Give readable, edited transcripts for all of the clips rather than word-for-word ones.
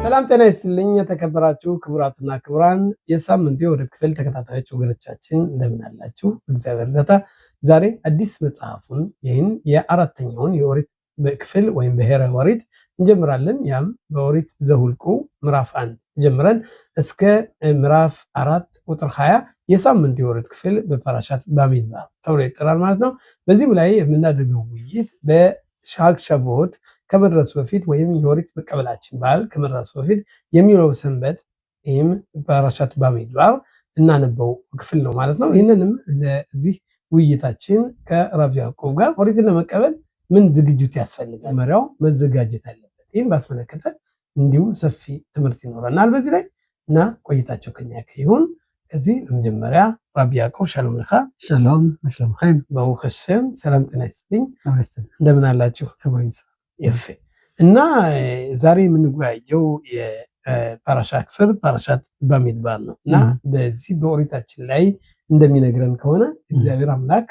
ሰላም ጤና ይስጥልኝ የተከበራችሁ ክቡራትና ክቡራን የሳምንቱ ወደ ክፍል ተከታታዮች ወገኖቻችን እንደምን አላችሁ? እግዚአብሔር እርዳታ ዛሬ አዲስ መጽሐፉን ይህን የአራተኛውን የኦሪት ክፍል ወይም ብሔረ ኦሪት እንጀምራለን። ያም በኦሪት ዘኍልቍ ምዕራፍ 1 ጀምረን እስከ ምዕራፍ 4 ቁጥር 20 የሳምንቱ የኦሪት ክፍል በፓራሻት ባሚድባር ተብሎ ይጠራል ማለት ነው። በዚህም ላይ የምናደርገው ውይይት በሻግ ሸቦት ከመድረሱ በፊት ወይም የኦሪት መቀበላችን በዓል ከመድረሱ በፊት የሚውለው ሰንበት ይህም ፓራሻት ባሚድባር እናነበው ክፍል ነው ማለት ነው። ይህንንም ለዚህ ውይይታችን ከራብ ያዕቆብ ጋር ኦሪትን ለመቀበል ምን ዝግጅት ያስፈልጋል፣ መሪያው መዘጋጀት አለበት፣ ይህን ባስመለከተ እንዲሁ ሰፊ ትምህርት ይኖረናል በዚህ ላይ እና ቆይታቸው ከኛ ይሁን። ከዚህ በመጀመሪያ ራብ ያዕቆብ ሻሎም ለካ። ሻሎም መስለም ኸይር በውኸሰም ሰላም ጤና ይስጥልኝ። እንደምን አላችሁ? ይፍ እና ዛሬ የምንወያየው የፓራሻ ክፍል ፓራሻት ባሚድባር ነው እና በዚህ በኦሪታችን ላይ እንደሚነግረን ከሆነ እግዚአብሔር አምላክ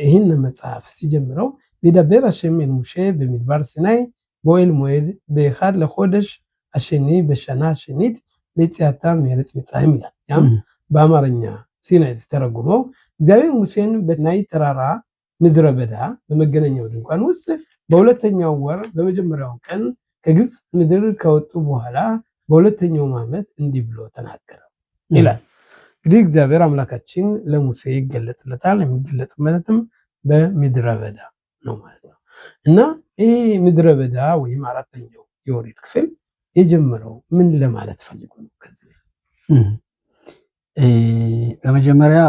ይህን መጽሐፍ ሲጀምረው ቢዳበር አሸም ኤል ሙሼ በሚድባር ሲናይ በኦኤል ሞኤድ በאחד לחודש השני בשנה השנית ליציאתם מארץ מצרים ይላል። ያም በአማርኛ ሲናይ ተተረጎመው እግዚአብሔር ሙሴን በሲናይ ተራራ ምድረ በዳ በመገናኛው ድንኳን ውስጥ በሁለተኛው ወር በመጀመሪያው ቀን ከግብፅ ምድር ከወጡ በኋላ በሁለተኛው ዓመት እንዲህ ብሎ ተናገረው ይላል። እንግዲህ እግዚአብሔር አምላካችን ለሙሴ ይገለጥለታል። የሚገለጥበትም በምድረ በዳ ነው ማለት ነው እና ይህ ምድረ በዳ ወይም አራተኛው የኦሪት ክፍል የጀመረው ምን ለማለት ፈልጎ ነው? ከዚህ በመጀመሪያ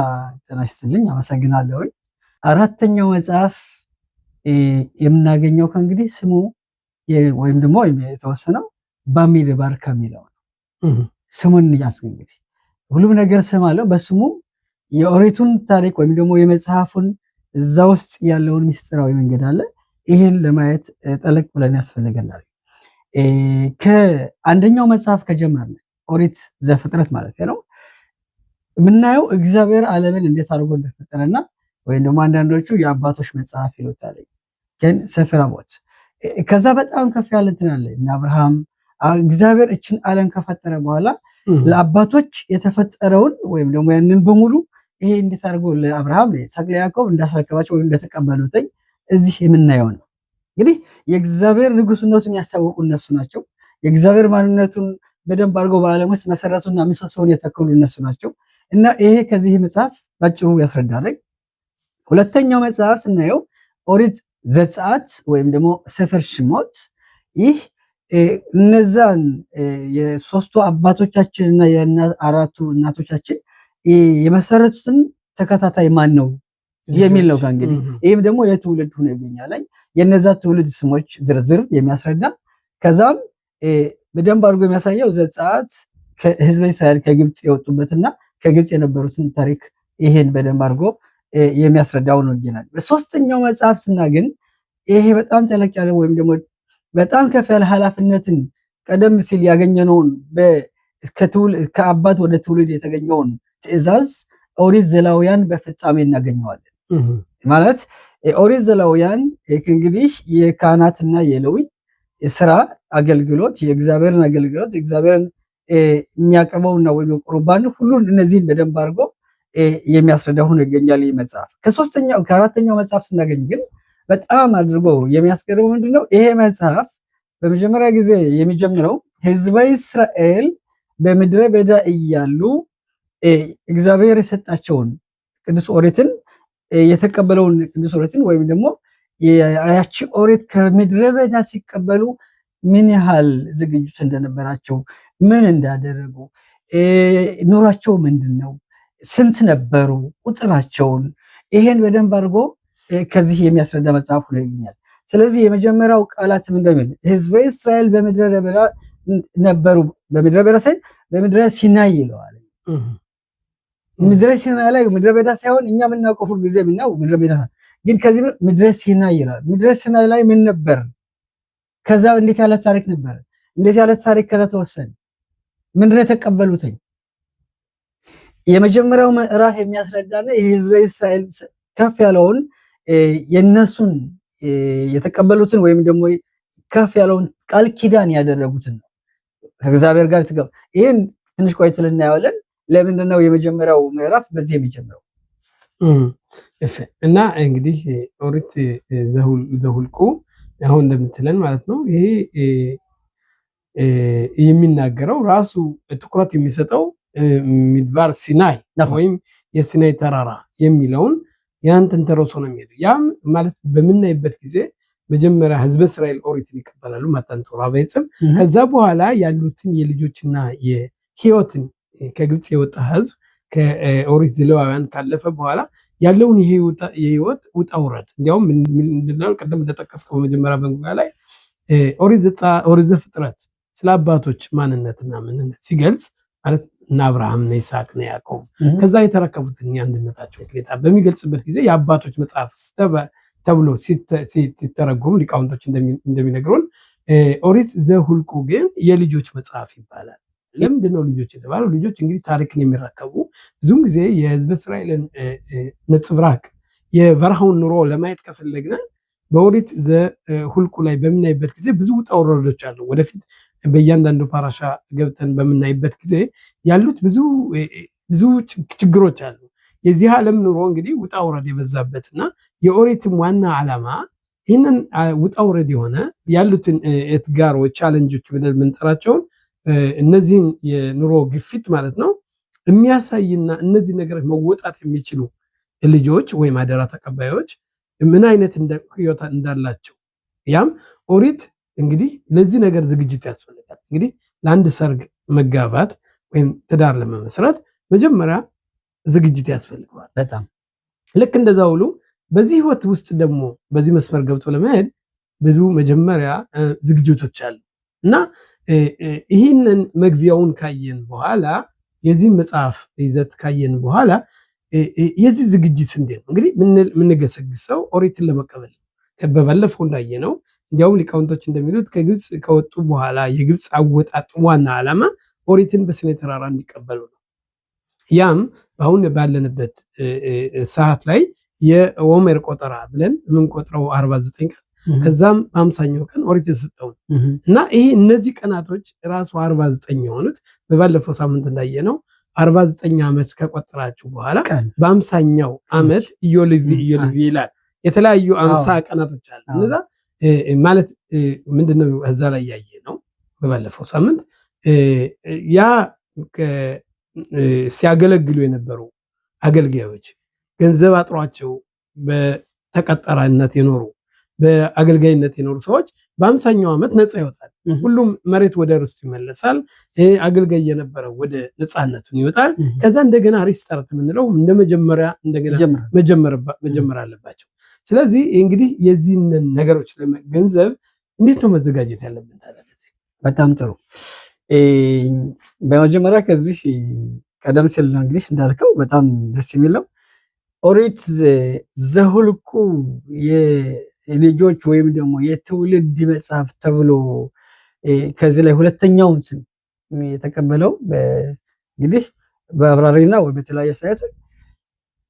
ጤና ይስጥልኝ፣ አመሰግናለሁ። አራተኛው መጽሐፍ የምናገኘው ከእንግዲህ ስሙ ወይም ደግሞ የተወሰነው ባሚድባር ከሚለው ነው። ስሙን ያስ እንግዲህ ሁሉም ነገር ስም አለው። በስሙ የኦሪቱን ታሪክ ወይም ደግሞ የመጽሐፉን እዛ ውስጥ ያለውን ምስጢራዊ መንገድ አለ። ይሄን ለማየት ጠለቅ ብለን ያስፈልገናል። ከአንደኛው መጽሐፍ ከጀመርን ኦሪት ዘፍጥረት ማለት ነው የምናየው እግዚአብሔር ዓለምን እንዴት አድርጎ እንደፈጠረና ወይም ደግሞ አንዳንዶቹ የአባቶች መጽሐፍ ይሉታል ግን ሰፈር አቦት ከዛ በጣም ከፍ ያለ እንትን አለ። አብርሃም እግዚአብሔር እችን ዓለም ከፈጠረ በኋላ ለአባቶች የተፈጠረውን ወይም ደግሞ ያንን በሙሉ ይሄ እንዴት አድርጎ ለአብርሃም ለይስሐቅ ለያዕቆብ እንዳስረከባቸው ወይም እንደተቀበሉት እዚህ የምናየው ነው። እንግዲህ የእግዚአብሔር ንጉስነቱን ያስታወቁ እነሱ ናቸው። የእግዚአብሔር ማንነቱን በደንብ አድርገው በዓለም ውስጥ መሰረቱና ምሰሶውን የተከሉ እነሱ ናቸው እና ይሄ ከዚህ መጽሐፍ ባጭሩ ያስረዳል። ሁለተኛው መጽሐፍ ስናየው ኦሪት ዘጸአት ወይም ደግሞ ሰፈር ሽሞት ይህ እነዛን የሶስቱ አባቶቻችንና የአራቱ እናቶቻችን የመሰረቱትን ተከታታይ ማን ነው የሚል ነው። እንግዲህ ይህም ደግሞ የትውልድ ሆኖ ይገኛል። የነዛ ትውልድ ስሞች ዝርዝር የሚያስረዳ ከዛም በደንብ አድርጎ የሚያሳየው ዘጸአት ከህዝበ እስራኤል ከግብፅ የወጡበትና ከግብፅ የነበሩትን ታሪክ ይሄን በደንብ አድርጎ የሚያስረዳው ነው ይላል። በሶስተኛው መጽሐፍ ስናገኝ ይሄ በጣም ጠለቅ ያለ ወይም ደግሞ በጣም ከፍ ያለ ኃላፊነትን ቀደም ሲል ያገኘነውን ከአባት ወደ ትውልድ የተገኘውን ትእዛዝ ኦሪት ዘሌዋውያን በፍጻሜ እናገኘዋለን። ማለት ኦሪት ዘሌዋውያን እንግዲህ የካህናትና የሌዊ ስራ አገልግሎት የእግዚአብሔርን አገልግሎት እግዚአብሔርን የሚያቀርበውና ወይም ቁርባን ሁሉን እነዚህን በደንብ አድርጎ የሚያስረዳ ሆኖ ይገኛል። ይህ መጽሐፍ ከአራተኛው መጽሐፍ ስናገኝ ግን በጣም አድርጎ የሚያስገርመው ምንድነው? ይሄ መጽሐፍ በመጀመሪያ ጊዜ የሚጀምረው ህዝበ እስራኤል በምድረ በዳ እያሉ እግዚአብሔር የሰጣቸውን ቅዱስ ኦሪትን የተቀበለውን ቅዱስ ኦሪትን ወይም ደግሞ ያቺ ኦሪት ከምድረ በዳ ሲቀበሉ ምን ያህል ዝግጅት እንደነበራቸው፣ ምን እንዳደረጉ፣ ኑሯቸው ምንድነው፣ ስንት ነበሩ፣ ቁጥራቸውን ይሄን በደንብ አድርጎ ከዚህ የሚያስረዳ መጽሐፍ ነው ይገኛል። ስለዚህ የመጀመሪያው ቃላት ምንድነው? ህዝበ እስራኤል በምድረ በዳ ነበሩ። በምድረ በዳ ሳይሆን በምድረ ሲናይ ይለዋል። ምድረ ሲናይ ላይ ምድረ በዳ ሳይሆን እኛ የምናውቀው ሁሉ ጊዜ ምናው ምድረ በዳ ግን ከዚህ ምድረ ሲናይ ይላል። ምድረ ሲናይ ላይ ምን ነበር? ከዛ እንዴት ያለ ታሪክ ነበር? እንዴት ያለ ታሪክ ከዛ ተወሰነ? ምንድነው የተቀበሉት? የመጀመሪያው ምዕራፍ የሚያስረዳና የህዝበ እስራኤል ከፍ ያለውን የነሱን የተቀበሉትን ወይም ደግሞ ከፍ ያለውን ቃል ኪዳን ያደረጉትን ነው። ከእግዚአብሔር ጋር ትገባ። ይህን ትንሽ ቆይቶ ልናየዋለን። ለምንድነው የመጀመሪያው ምዕራፍ በዚህ የሚጀምረው? እና እንግዲህ ኦሪት ዘሁልቁ አሁን እንደምትለን ማለት ነው ይሄ የሚናገረው ራሱ ትኩረት የሚሰጠው ሚድባር ሲናይ ወይም የሲናይ ተራራ የሚለውን ያንተን ተረሶ ነው የሚሄደው። ያም ማለት በምናይበት ጊዜ መጀመሪያ ህዝበ እስራኤል ኦሪትን ይቀበላሉ ማታን ቶራ በይጽም ከዛ በኋላ ያሉትን የልጆችና የህይወትን ከግብጽ የወጣ ህዝብ ከኦሪት ዘሌዋውያን ካለፈ በኋላ ያለውን የህይወት ውጣ ውረድ እንዲያውም ምንድነው ቀደም እንደተጠቀስከው መጀመሪያ በንጉጋ ላይ ኦሪት ዘፍጥረት ስለ አባቶች ማንነትና ምንነት ሲገልጽ ማለት እና አብርሃም እና ይስሐቅ እና ያዕቆብ ከዛ የተረከቡትን አንድነታቸው ግዴታ በሚገልጽበት ጊዜ የአባቶች መጽሐፍ ተብሎ ሲተረጎም ሊቃውንቶች እንደሚነግሩን ኦሪት ዘሁልቁ ግን የልጆች መጽሐፍ ይባላል። ለምንድነው ልጆች የተባለው? ልጆች እንግዲህ ታሪክን የሚረከቡ ብዙም ጊዜ የህዝበ እስራኤልን ነጽብራቅ የበረሃውን ኑሮ ለማየት ከፈለግነ በኦሪት ዘሁልቁ ላይ በምናይበት ጊዜ ብዙ ውጣ ውረዶች አሉ። ወደፊት በእያንዳንዱ ፓራሻ ገብተን በምናይበት ጊዜ ያሉት ብዙ ችግሮች አሉ። የዚህ ዓለም ኑሮ እንግዲህ ውጣ ውረድ የበዛበትና የኦሪትም ዋና ዓላማ ይህንን ውጣ ውረድ የሆነ ያሉትን እትጋሮች ቻለንጆች ብለን የምንጠራቸውን እነዚህን የኑሮ ግፊት ማለት ነው የሚያሳይና እነዚህ ነገሮች መወጣት የሚችሉ ልጆች ወይም አደራ ተቀባዮች ምን አይነት ህይወት እንዳላቸው ያም ኦሪት እንግዲህ ለዚህ ነገር ዝግጅት ያስፈልጋል። እንግዲህ ለአንድ ሰርግ መጋባት ወይም ትዳር ለመመስረት መጀመሪያ ዝግጅት ያስፈልገዋል። በጣም ልክ እንደዛ ሁሉ በዚህ ህይወት ውስጥ ደግሞ በዚህ መስመር ገብቶ ለመሄድ ብዙ መጀመሪያ ዝግጅቶች አሉ እና ይህንን መግቢያውን ካየን በኋላ የዚህ መጽሐፍ ይዘት ካየን በኋላ የዚህ ዝግጅት እንዴት ነው እንግዲህ የምንገሰግሰው ኦሪትን ለመቀበል በባለፈው እንዳየነው እንዲያውም ሊቃውንቶች እንደሚሉት ከግብጽ ከወጡ በኋላ የግብጽ አወጣጥ ዋና ዓላማ ኦሪትን በሲናይ ተራራ እንዲቀበሉ ነው። ያም አሁን ባለንበት ሰዓት ላይ የኦሜር ቆጠራ ብለን የምንቆጥረው 49 ቀን ከዛም 50ኛው ቀን ኦሪት የተሰጠው እና ይሄ እነዚህ ቀናቶች ራሱ 49 የሆኑት በባለፈው ሳምንት እንዳየነው 49 ዓመት ከቆጠራችሁ በኋላ በ50ኛው ዓመት ኢዮልቪ ይላል። የተለያዩ 50 ቀናቶች አሉ። እነዛ ማለት ምንድነው እዛ ላይ ያየ ነው በባለፈው ሳምንት ያ ሲያገለግሉ የነበሩ አገልጋዮች ገንዘብ አጥሯቸው በተቀጠራነት የኖሩ በአገልጋይነት የኖሩ ሰዎች በ50ኛው ዓመት ነፃ ይወጣል። ሁሉም መሬት ወደ ርስቱ ይመለሳል። አገልጋይ የነበረው ወደ ነፃነቱን ይወጣል። ከዛ እንደገና ሪስታርት የምንለው እንደ መጀመሪያ እንደገና መጀመር አለባቸው። ስለዚህ እንግዲህ የዚህን ነገሮች ለመገንዘብ እንዴት ነው መዘጋጀት ያለብን ታዲያ? በጣም ጥሩ። በመጀመሪያ ከዚህ ቀደም ሲል እንግዲህ እንዳልከው በጣም ደስ የሚለው ኦሪት ዘሁልቁ የልጆች ወይም ደግሞ የትውልድ መጽሐፍ ተብሎ ከዚህ ላይ ሁለተኛውን ስም የተቀበለው እንግዲህ በአብራሪና ወይ በተለያየ ሳይት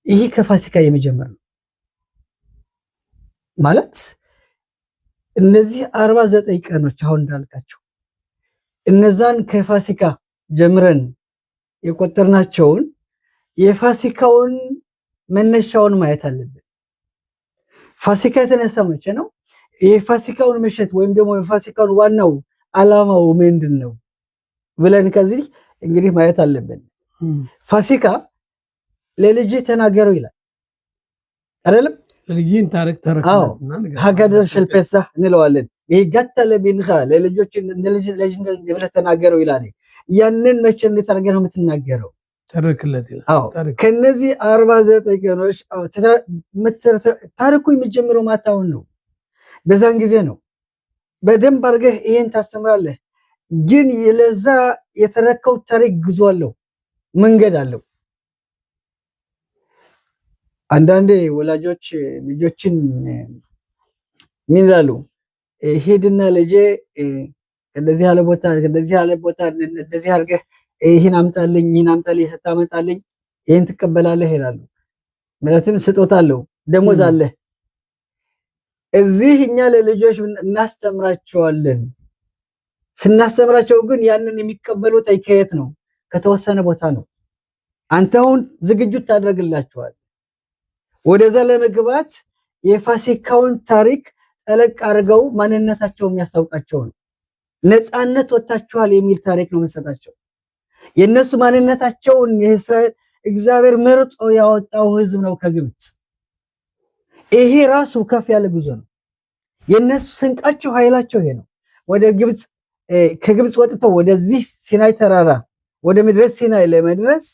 ይሄ ከፋሲካ የመጀመር ነው ማለት እነዚህ 49 ቀኖች አሁን እንዳልካቸው እነዛን ከፋሲካ ጀምረን የቆጠርናቸውን የፋሲካውን መነሻውን ማየት አለብን። ፋሲካ የተነሳ መቼ ነው? የፋሲካውን ምሽት ወይም ደግሞ የፋሲካውን ዋናው ዓላማው ምንድን ነው ብለን ከዚህ እንግዲህ ማየት አለብን። ፋሲካ ለልጅ ተናገረው ይላል አይደለም? ለልጅን ታሪክ ተረከበና ሀገር ሸልፔሳ እንለዋለን። ይሄ ጋታለ ቢንኻ ለልጆች ለልጅ ብለህ ተናገረው ይላል። ያንን መቼ እንደተናገረው የምትናገረው ተረክለት ይላል። ከነዚህ 49 ቀኖች ታሪኩ የሚጀምረው ማታውን ነው። በዛን ጊዜ ነው በደንብ አድርገህ ይሄን ታስተምራለህ። ግን ለዛ የተረከው ታሪክ ጉዞ አለው፣ መንገድ አለው። አንዳንዴ ወላጆች ልጆችን ምን ይላሉ? ሄድና ልጄ እንደዚህ ያለ ቦታ እንደዚህ አድርገህ ይሄን አምጣልኝ ስታመጣልኝ ይሄን ትቀበላለህ ይላሉ። ማለትም ስጦታ አለው፣ ደሞዝ አለ። እዚህ እኛ ለልጆች እናስተምራቸዋለን። ስናስተምራቸው ግን ያንን የሚቀበሉት ከየት ነው? ከተወሰነ ቦታ ነው። አንተ አሁን ዝግጁት ታደርግላቸዋል። ወደዛ ለመግባት የፋሲካውን ታሪክ ጠለቅ አድርገው ማንነታቸው የሚያስታውቃቸው ነው። ነፃነት ወጥታችኋል የሚል ታሪክ ነው የምንሰጣቸው። የእነሱ ማንነታቸውን የእስራኤል እግዚአብሔር መርጦ ያወጣው ህዝብ ነው ከግብፅ። ይሄ ራሱ ከፍ ያለ ጉዞ ነው። የእነሱ ስንቃቸው ኃይላቸው ይሄ ነው። ወደ ግብፅ ከግብፅ ወጥተው ወደዚህ ሲናይ ተራራ ወደ ምድረ ሲናይ ለመድረስ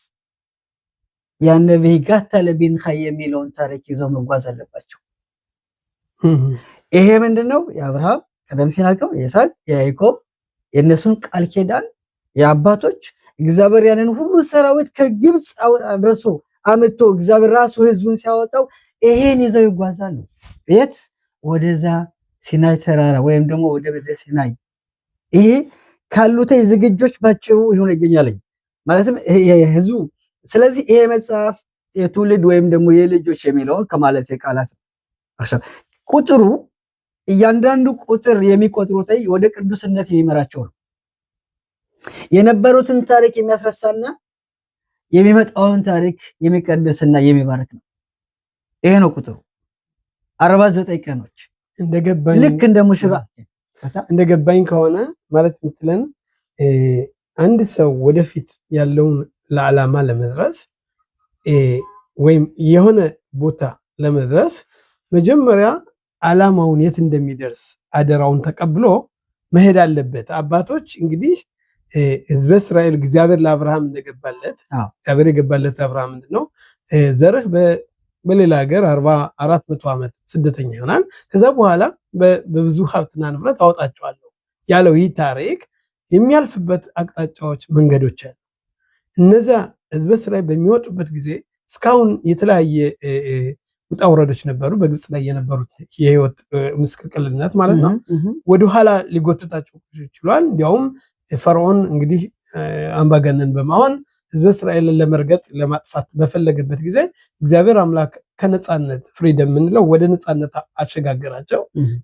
ያን በጋታ ለቢንኻ የሚለውን ታሪክ ይዘው መጓዝ አለባቸው። ይሄ ምንድነው? የአብርሃም ቀደም ሲል አልከው የይስሐቅ የያዕቆብ የነሱን ቃል ኪዳን የአባቶች እግዚአብሔር ያንን ሁሉ ሰራዊት ከግብፅ አድርሶ አመጥቶ እግዚአብሔር ራሱ ህዝቡን ሲያወጣው ይሄን ይዘው ይጓዛሉ። የት? ወደዛ ሲናይ ተራራ ወይም ደግሞ ወደ ምድረ ሲናይ። ይሄ ካሉት ዝግጆች ባጭሩ ይሁን ይገኛል ማለትም የህዝቡ። ስለዚህ ይሄ መጽሐፍ የትውልድ ወይም ደግሞ የልጆች የሚለውን ከማለት የቃላት ቁጥሩ እያንዳንዱ ቁጥር የሚቆጥሩት ወደ ቅዱስነት የሚመራቸው ነው። የነበሩትን ታሪክ የሚያስረሳና የሚመጣውን ታሪክ የሚቀድስና የሚባርክ ነው። ይሄ ነው ቁጥሩ 49 ቀኖች። እንደገባኝ ልክ እንደ ሙሽራ እንደገባኝ ከሆነ ማለት ምትለን አንድ ሰው ወደፊት ያለውን ለዓላማ ለመድረስ ወይም የሆነ ቦታ ለመድረስ መጀመሪያ ዓላማውን የት እንደሚደርስ አደራውን ተቀብሎ መሄድ አለበት። አባቶች እንግዲህ ህዝበ እስራኤል እግዚአብሔር ለአብርሃም እንደገባለት እግዚአብሔር የገባለት አብርሃም ምንድነው ዘርህ በሌላ ሀገር 400 ዓመት ስደተኛ ይሆናል፣ ከዛ በኋላ በብዙ ሀብትና ንብረት አወጣቸዋለሁ ያለው ይህ ታሪክ የሚያልፍበት አቅጣጫዎች መንገዶች አሉ። እነዚያ ህዝበ እስራኤል በሚወጡበት ጊዜ እስካሁን የተለያየ ውጣ ውረዶች ነበሩ። በግብፅ ላይ የነበሩት የህይወት ምስቅልቅልነት ማለት ነው ወደኋላ ሊጎትታቸው ይችላል። እንዲያውም ፈርዖን እንግዲህ አምባገነን በመሆን ህዝበ እስራኤልን ለመርገጥ ለማጥፋት በፈለገበት ጊዜ እግዚአብሔር አምላክ ከነፃነት ፍሪደም የምንለው ወደ ነፃነት አሸጋገራቸው።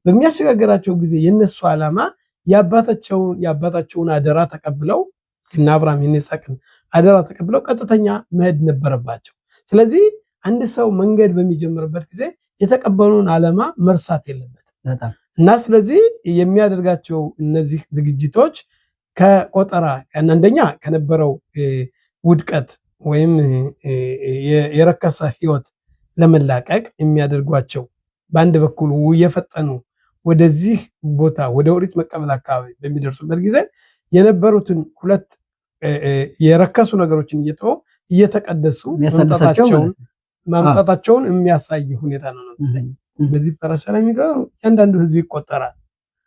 በሚያሸጋገራቸው ጊዜ የነሱ ዓላማ የአባታቸውን አደራ ተቀብለው እና አብርሃም የይስሐቅን አደራ ተቀብለው ቀጥተኛ መሄድ ነበረባቸው። ስለዚህ አንድ ሰው መንገድ በሚጀምርበት ጊዜ የተቀበሉን ዓላማ መርሳት የለበትም እና ስለዚህ የሚያደርጋቸው እነዚህ ዝግጅቶች ከቆጠራ አንደኛ ከነበረው ውድቀት ወይም የረከሰ ህይወት ለመላቀቅ የሚያደርጓቸው በአንድ በኩል የፈጠኑ ወደዚህ ቦታ ወደ ኦሪት መቀበል አካባቢ በሚደርሱበት ጊዜ የነበሩትን ሁለት የረከሱ ነገሮችን እየተቀደሱ ማምጣታቸውን የሚያሳይ ሁኔታ ነው። በዚህ ፓራሻ ላይ የሚገርም እያንዳንዱ ህዝብ ይቆጠራል።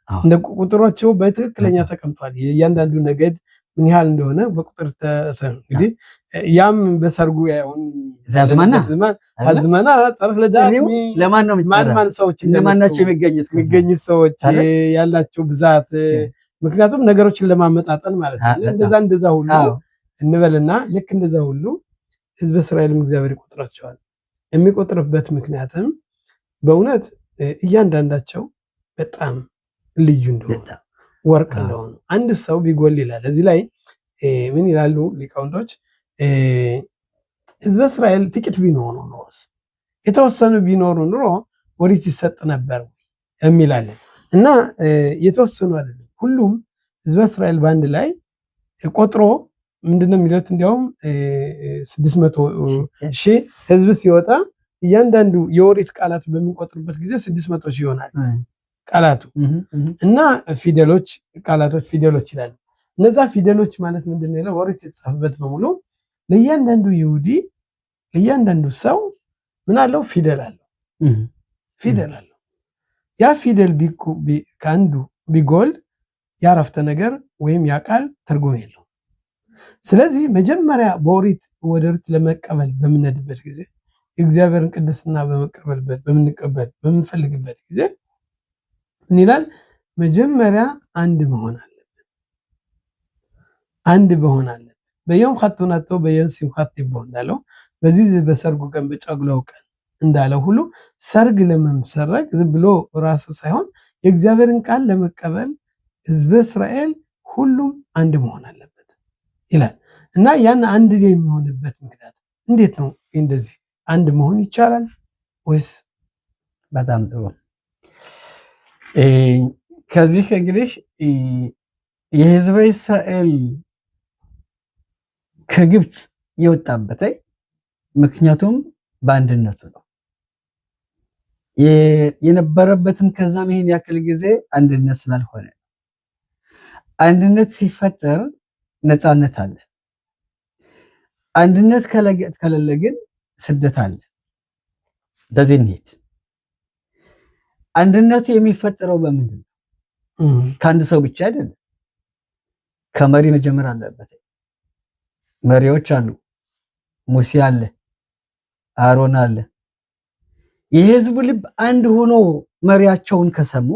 እንደ ቁጥሮቸው በትክክለኛ ተቀምጧል። የእያንዳንዱ ነገድ ምን ያህል እንደሆነ በቁጥር እንግዲህ ያም በሰርጉ ያውን አዝመና ጸርፍ ለዳሚ ማን ሰዎች እንደማናቸው የሚገኙት ሰዎች ያላቸው ብዛት፣ ምክንያቱም ነገሮችን ለማመጣጠን ማለት ነው። እንደዛ ሁሉ እንበልና ልክ እንደዛ ሁሉ ህዝበ እስራኤልም እግዚአብሔር ይቆጥራቸዋል። የሚቆጥርበት ምክንያትም በእውነት እያንዳንዳቸው በጣም ልዩ እንደሆነ ወርቅ እንደሆኑ አንድ ሰው ቢጎል ይላል። እዚህ ላይ ምን ይላሉ ሊቃውንቶች? ህዝበ እስራኤል ጥቂት ቢኖሩ ኖሮስ የተወሰኑ ቢኖሩ ኑሮ ኦሪት ይሰጥ ነበር የሚላለን እና የተወሰኑ አይደለም። ሁሉም ህዝበ እስራኤል በአንድ ላይ ቆጥሮ ምንድነው የሚሉት? እንዲያውም 600,000 ህዝብ ሲወጣ እያንዳንዱ የኦሪት ቃላቱ በምንቆጥርበት ጊዜ 600,000 ይሆናል ቃላቱ እና ፊደሎች ቃላቶች ፊደሎች ይላሉ። እነዛ ፊደሎች ማለት ምንድነው ይላል? ኦሪት የተጻፈበት በሙሉ ለእያንዳንዱ ይሁዲ ለእያንዳንዱ ሰው ምን አለው? ፊደል አለው። ፊደል አለው። ያ ፊደል ከአንዱ ቢጎል ያረፍተ ነገር ወይም ያ ቃል ትርጉም የለው። ስለዚህ መጀመሪያ በኦሪት ወደ ኦሪት ለመቀበል በምንሄድበት ጊዜ እግዚአብሔርን ቅድስና በምንፈልግበት ጊዜ ምን ይላል? መጀመሪያ አንድ መሆን አለብን። አንድ መሆን አለብን። በየውም ኻቶናቶ በየን ሲምኻት ይቦ እንዳለው በዚህ በሰርጉ ቀን በጨግላው ቀን እንዳለው ሁሉ ሰርግ ለመምሰረግ ዝም ብሎ ራሱ ሳይሆን የእግዚአብሔርን ቃል ለመቀበል ህዝበ እስራኤል ሁሉም አንድ መሆን አለበት ይላል እና ያን አንድ የሚሆንበት ምክንያት እንዴት ነው? እንደዚህ አንድ መሆን ይቻላል ወይስ? በጣም ጥሩ። ከዚህ እንግዲህ የህዝበ እስራኤል ከግብፅ የወጣበት ምክንያቱም በአንድነቱ ነው የነበረበትም። ከዛም ይሄን ያክል ጊዜ አንድነት ስላልሆነ አንድነት ሲፈጠር ነፃነት አለ። አንድነት ከሌለ ግን ስደት አለ። በዚህ እንሂድ። አንድነቱ የሚፈጠረው በምንድን ነው? ከአንድ ሰው ብቻ አይደለም። ከመሪ መጀመር አለበት። መሪዎች አሉ። ሙሴ አለ፣ አሮን አለ። የህዝቡ ልብ አንድ ሆኖ መሪያቸውን ከሰሙ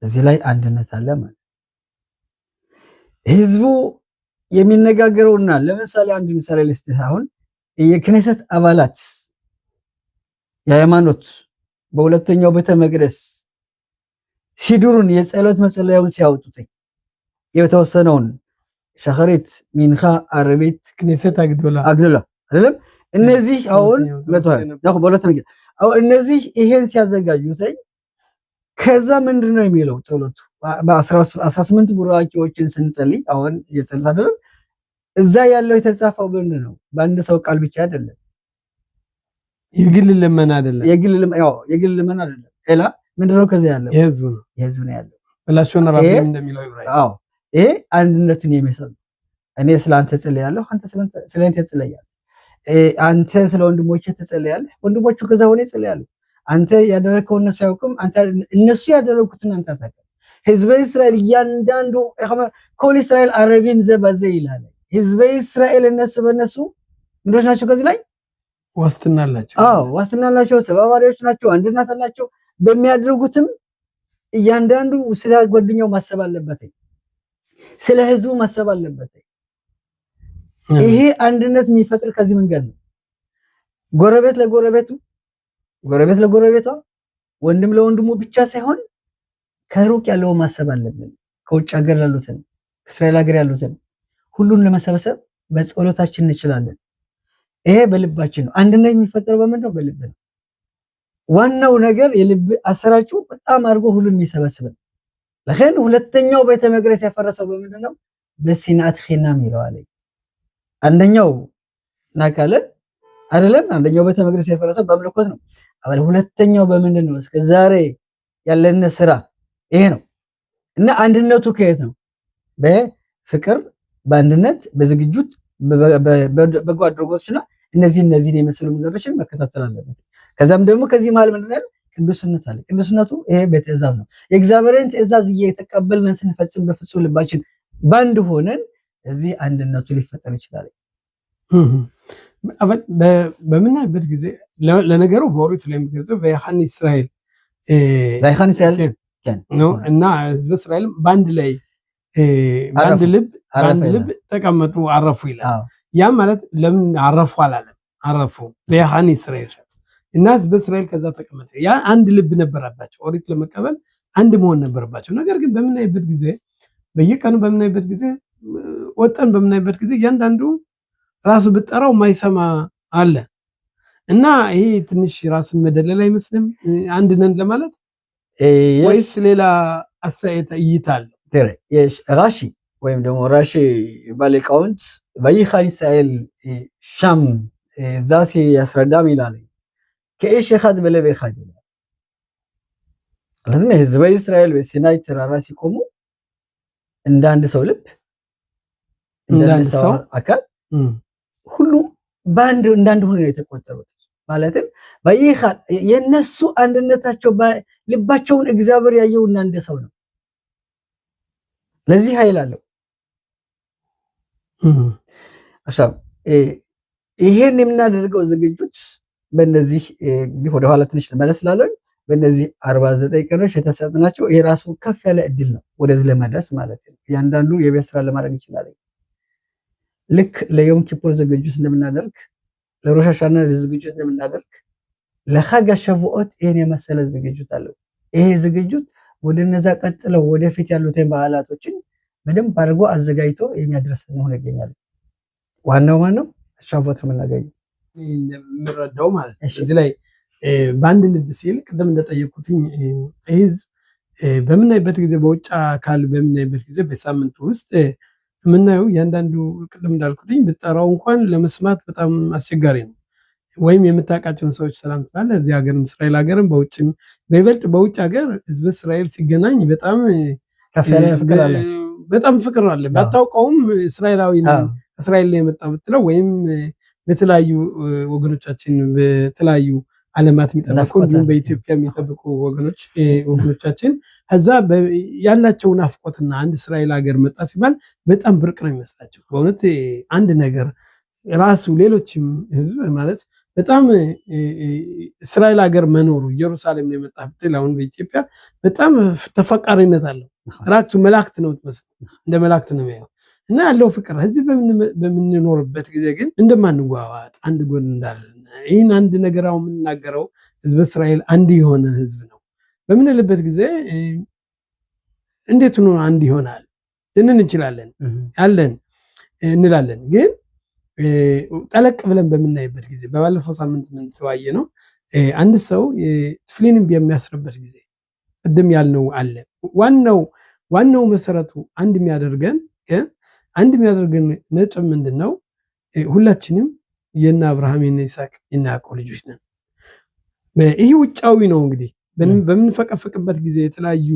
እዚህ ላይ አንድነት አለ ማለት። ህዝቡ የሚነጋገረውና ለምሳሌ አንድ ምሳሌ ልስጥህ። አሁን የክኔሰት አባላት የሃይማኖት በሁለተኛው ቤተ መቅደስ ሲዱሩን የጸሎት መጸለያውን ሲያወጡት የተወሰነውን ሸኸሪት፣ ሚንኻ፣ አረቢት፣ ክኔሰት አግዶላ አይደለም። እነዚህ አሁን እነዚህ ይሄን ሲያዘጋጁት ከዛ ምንድነው የሚለው ጸሎቱ በ18 ቡራኪዎችን ስንጸልይ አሁን የጸሎት አይደለም እዛ ያለው የተጻፈው ምንድነው? በአንድ ሰው ቃል ብቻ አይደለም። የግል ልመና አይደለም። የግል ልመና አይደለም። ኤላ ምንድነው? ከዛ ያለው የህዝቡ ነው ያለው ብላችሁና ራብም እንደሚለው ይብራይ። ይሄ አንድነቱን የሚሰጥ እኔ ስላንተ ጸልያለሁ፣ አንተ ስለኔ ትጸልያለህ። አንተ ስለ ወንድሞቼ ትጸልያለህ፣ ወንድሞቹ ከዛ ሆነ ይጸልያሉ። አንተ ያደረከው እነሱ ያውቁም፣ አንተ እነሱ ያደረኩትን አንተ ታውቃለህ። ህዝበ እስራኤል እያንዳንዱ ኮል እስራኤል አረቢን ዘባዘ ይላል። ህዝበ እስራኤል እነሱ በእነሱ ምንድነው ናቸው? ከዚህ ላይ ዋስትና አላቸው። ዋስትና አላቸው፣ ተባባሪዎች ናቸው፣ አንድነት አላቸው። በሚያደርጉትም እያንዳንዱ ስለ ጓደኛው ማሰብ አለበት፣ ስለ ህዝቡ ማሰብ አለበት። ይሄ አንድነት የሚፈጥር ከዚህ መንገድ ነው። ጎረቤት ለጎረቤቱ፣ ጎረቤት ለጎረቤቷ፣ ወንድም ለወንድሙ ብቻ ሳይሆን ከሩቅ ያለው ማሰብ አለብን። ከውጭ ሀገር ያሉትን፣ እስራኤል ሀገር ያሉትን ሁሉን ለመሰብሰብ በጸሎታችን እንችላለን። ይሄ በልባችን ነው። አንድነት የሚፈጠረው በምንድን ነው? በልብ ነው። ዋናው ነገር የልብ አሰራጩ በጣም አድርጎ ሁሉን የሚሰበስበን። ለከን ሁለተኛው ቤተ መቅደስ ያፈረሰው በምንድን ነው? በሲናት ኺናም ይለዋል። አንደኛው ናካለን አይደለም። አንደኛው ቤተ መቅደስ ያፈረሰው በአምልኮት ነው። አበል ሁለተኛው በምንድን ነው? እስከ ዛሬ ያለን ስራ ይሄ ነው። እና አንድነቱ ከየት ነው? በፍቅር፣ በአንድነት፣ በዝግጁት፣ በጎ አድራጎቶችና እነዚህን የመሰሉ ነገሮችን መከታተል አለበት። ከዛም ደግሞ ከዚህ መሃል ምንድነው? ቅዱስነት አለ። ቅዱስነቱ ይሄ በትእዛዝ ነው። የእግዚአብሔርን ትእዛዝ እየተቀበልን ስንፈጽም በፍጹም ልባችን ባንድ ሆነን እዚህ አንድነቱ ሊፈጠር ይችላል። በምናይበት ጊዜ ለነገሩ በኦሪቱ ላይ የሚገልጸው በያኻን እስራኤል ነው እና ህዝበ እስራኤል በአንድ ላይ በአንድ ልብ ተቀመጡ አረፉ ይላል። ያም ማለት ለምን አረፉ አላለም? አረፉ በያኻን እስራኤል እና ህዝበ እስራኤል ከዛ ተቀመጠ። ያ አንድ ልብ ነበረባቸው። ኦሪት ለመቀበል አንድ መሆን ነበረባቸው። ነገር ግን በምናይበት ጊዜ በየቀኑ በምናይበት ጊዜ ወጠን በምናይበት ጊዜ እያንዳንዱ ራሱ ብጠራው ማይሰማ አለ እና ይሄ ትንሽ ራስን መደለል አይመስልም? አንድ ነን ለማለት ወይስ ሌላ አስተያየት እይታ አለ? ራሺ ወይም ደግሞ ራሺ ባለቃውንት በይኻን እስራኤል ሻም ዛሲ ያስረዳም ይላል ከእሽ ኻድ በለበ ኻድ ይላል። ለምን ህዝበ እስራኤል በሲናይ ተራራ ሲቆሙ እንደ አንድ ሰው ልብ እንደ አንድ ሰው አካል ሁሉ ባንድ እንዳንድ ሆነ ነው የተቆጠሩት። ማለትም በይኻን የነሱ አንድነታቸው ልባቸውን እግዚአብሔር ያየውና እንደ ሰው ነው። ለዚህ ኃይል አለው። አሻም ይሄን የምናደርገው ዝግጁት በእነዚህ ወደ ኋላ ትንሽ ለመለስ ስላለው በእነዚህ 49 ቀኖች የተሰጠናቸው የራሱ ከፍ ያለ እድል ነው ወደዚህ ለመድረስ ማለት ነው። ያንዳንዱ የቤት ስራ ለማድረግ ይችላል። ልክ ለዮም ኪፖር ዝግጁት እንደምናደርግ፣ ለሮሽ ሃሻና ዝግጁት እንደምናደርግ ለኻግ ሸቮኦት ይሄን የመሰለ ዝግጁት አለው። ይሄ ዝግጁት ወደ እነዛ ቀጥለው ወደፊት ያሉትን በዓላቶችን በደንብ አድርጎ አዘጋጅቶ የሚያደርሰን ሆኖ ይገኛል። ዋናው ማነው? ሻፎት ነው የምናገኘው የምረዳው ማለት ነው። እዚህ ላይ በአንድ ልብ ሲል ቅድም እንደጠየቁትኝ ህዝብ በምናይበት ጊዜ በውጭ አካል በምናይበት ጊዜ በሳምንቱ ውስጥ የምናየው እያንዳንዱ ቅድም እንዳልኩትኝ ብጠራው እንኳን ለመስማት በጣም አስቸጋሪ ነው። ወይም የምታውቃቸውን ሰዎች ሰላም ትላለህ። እዚህ ሀገርም እስራኤል ሀገርም በውጭም በይበልጥ በውጭ ሀገር ህዝብ እስራኤል ሲገናኝ በጣም ፍቅር አለ። ባታውቀውም እስራኤላዊ እስራኤል ላይ የመጣ ብትለው ወይም በተለያዩ ወገኖቻችን በተለያዩ ዓለማት የሚጠብቁ እንዲሁም በኢትዮጵያ የሚጠብቁ ወገኖቻችን ከዛ ያላቸው ናፍቆትና አንድ እስራኤል ሀገር መጣ ሲባል በጣም ብርቅ ነው የሚመስላቸው። በእውነት አንድ ነገር ራሱ ሌሎችም ህዝብ ማለት በጣም እስራኤል ሀገር መኖሩ ኢየሩሳሌም ነው የመጣ ብትል አሁን በኢትዮጵያ በጣም ተፈቃሪነት አለው። ራሱ መላእክት ነው የምትመስለው፣ እንደ መላእክት ነው የሚያየው እና ያለው ፍቅር እዚህ በምንኖርበት ጊዜ ግን እንደማንጓዋጥ አንድ ጎን እንዳለ ይህን አንድ ነገር አሁን የምንናገረው ህዝብ እስራኤል አንድ የሆነ ህዝብ ነው በምንልበት ጊዜ እንዴት ነው አንድ ይሆናል ልንን እንችላለን ያለን እንላለን። ግን ጠለቅ ብለን በምናይበት ጊዜ በባለፈው ሳምንት ምን ተዋየ ነው አንድ ሰው ትፍሊንን በሚያስርበት ጊዜ ቅድም ያልነው አለ ዋናው መሰረቱ አንድ የሚያደርገን ነጥብ ምንድነው? ሁላችንም የና አብርሃም የና ይስሐቅ የና ያዕቆብ ልጆች ነን። ይሄ ውጫዊ ነው እንግዲህ በምንፈቀፍቅበት ጊዜ የተለያዩ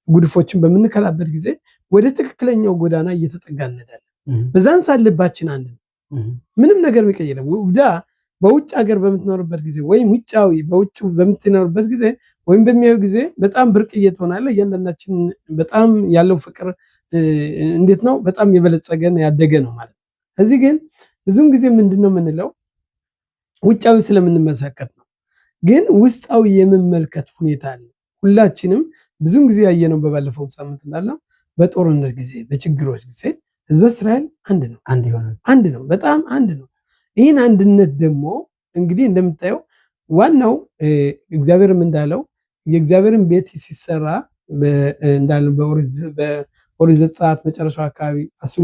ጉድፎችን በምንከላበት ጊዜ ወደ ትክክለኛው ጎዳና እየተጠጋን እንሄዳለን። በዛን ሰዓት ልባችን አንድ ነው። ምንም ነገር የሚቀየር በውጭ ሀገር በምትኖርበት ጊዜ ወይም ውጫዊ በውጭ በምትኖርበት ጊዜ ወይም በሚያዩ ጊዜ በጣም ብርቅዬ ትሆናለህ። እያንዳንዳችን በጣም ያለው ፍቅር እንዴት ነው? በጣም የበለጸገን ያደገ ነው ማለት ነው። እዚህ ግን ብዙውን ጊዜ ምንድነው የምንለው ውጫዊ ስለምንመለከት ነው። ግን ውስጣዊ የመመልከት ሁኔታ አለ። ሁላችንም ብዙውን ጊዜ ያየነው በባለፈው ሳምንት እንዳለው በጦርነት ጊዜ በችግሮች ጊዜ ህዝበ እስራኤል አንድ ነው፣ በጣም አንድ ነው። ይህን አንድነት ደግሞ እንግዲህ እንደምታየው ዋናው እግዚአብሔርም እንዳለው የእግዚአብሔርን ቤት ሲሰራ እንዳለው በኦሪት ዘጸአት መጨረሻው አካባቢ አስሉ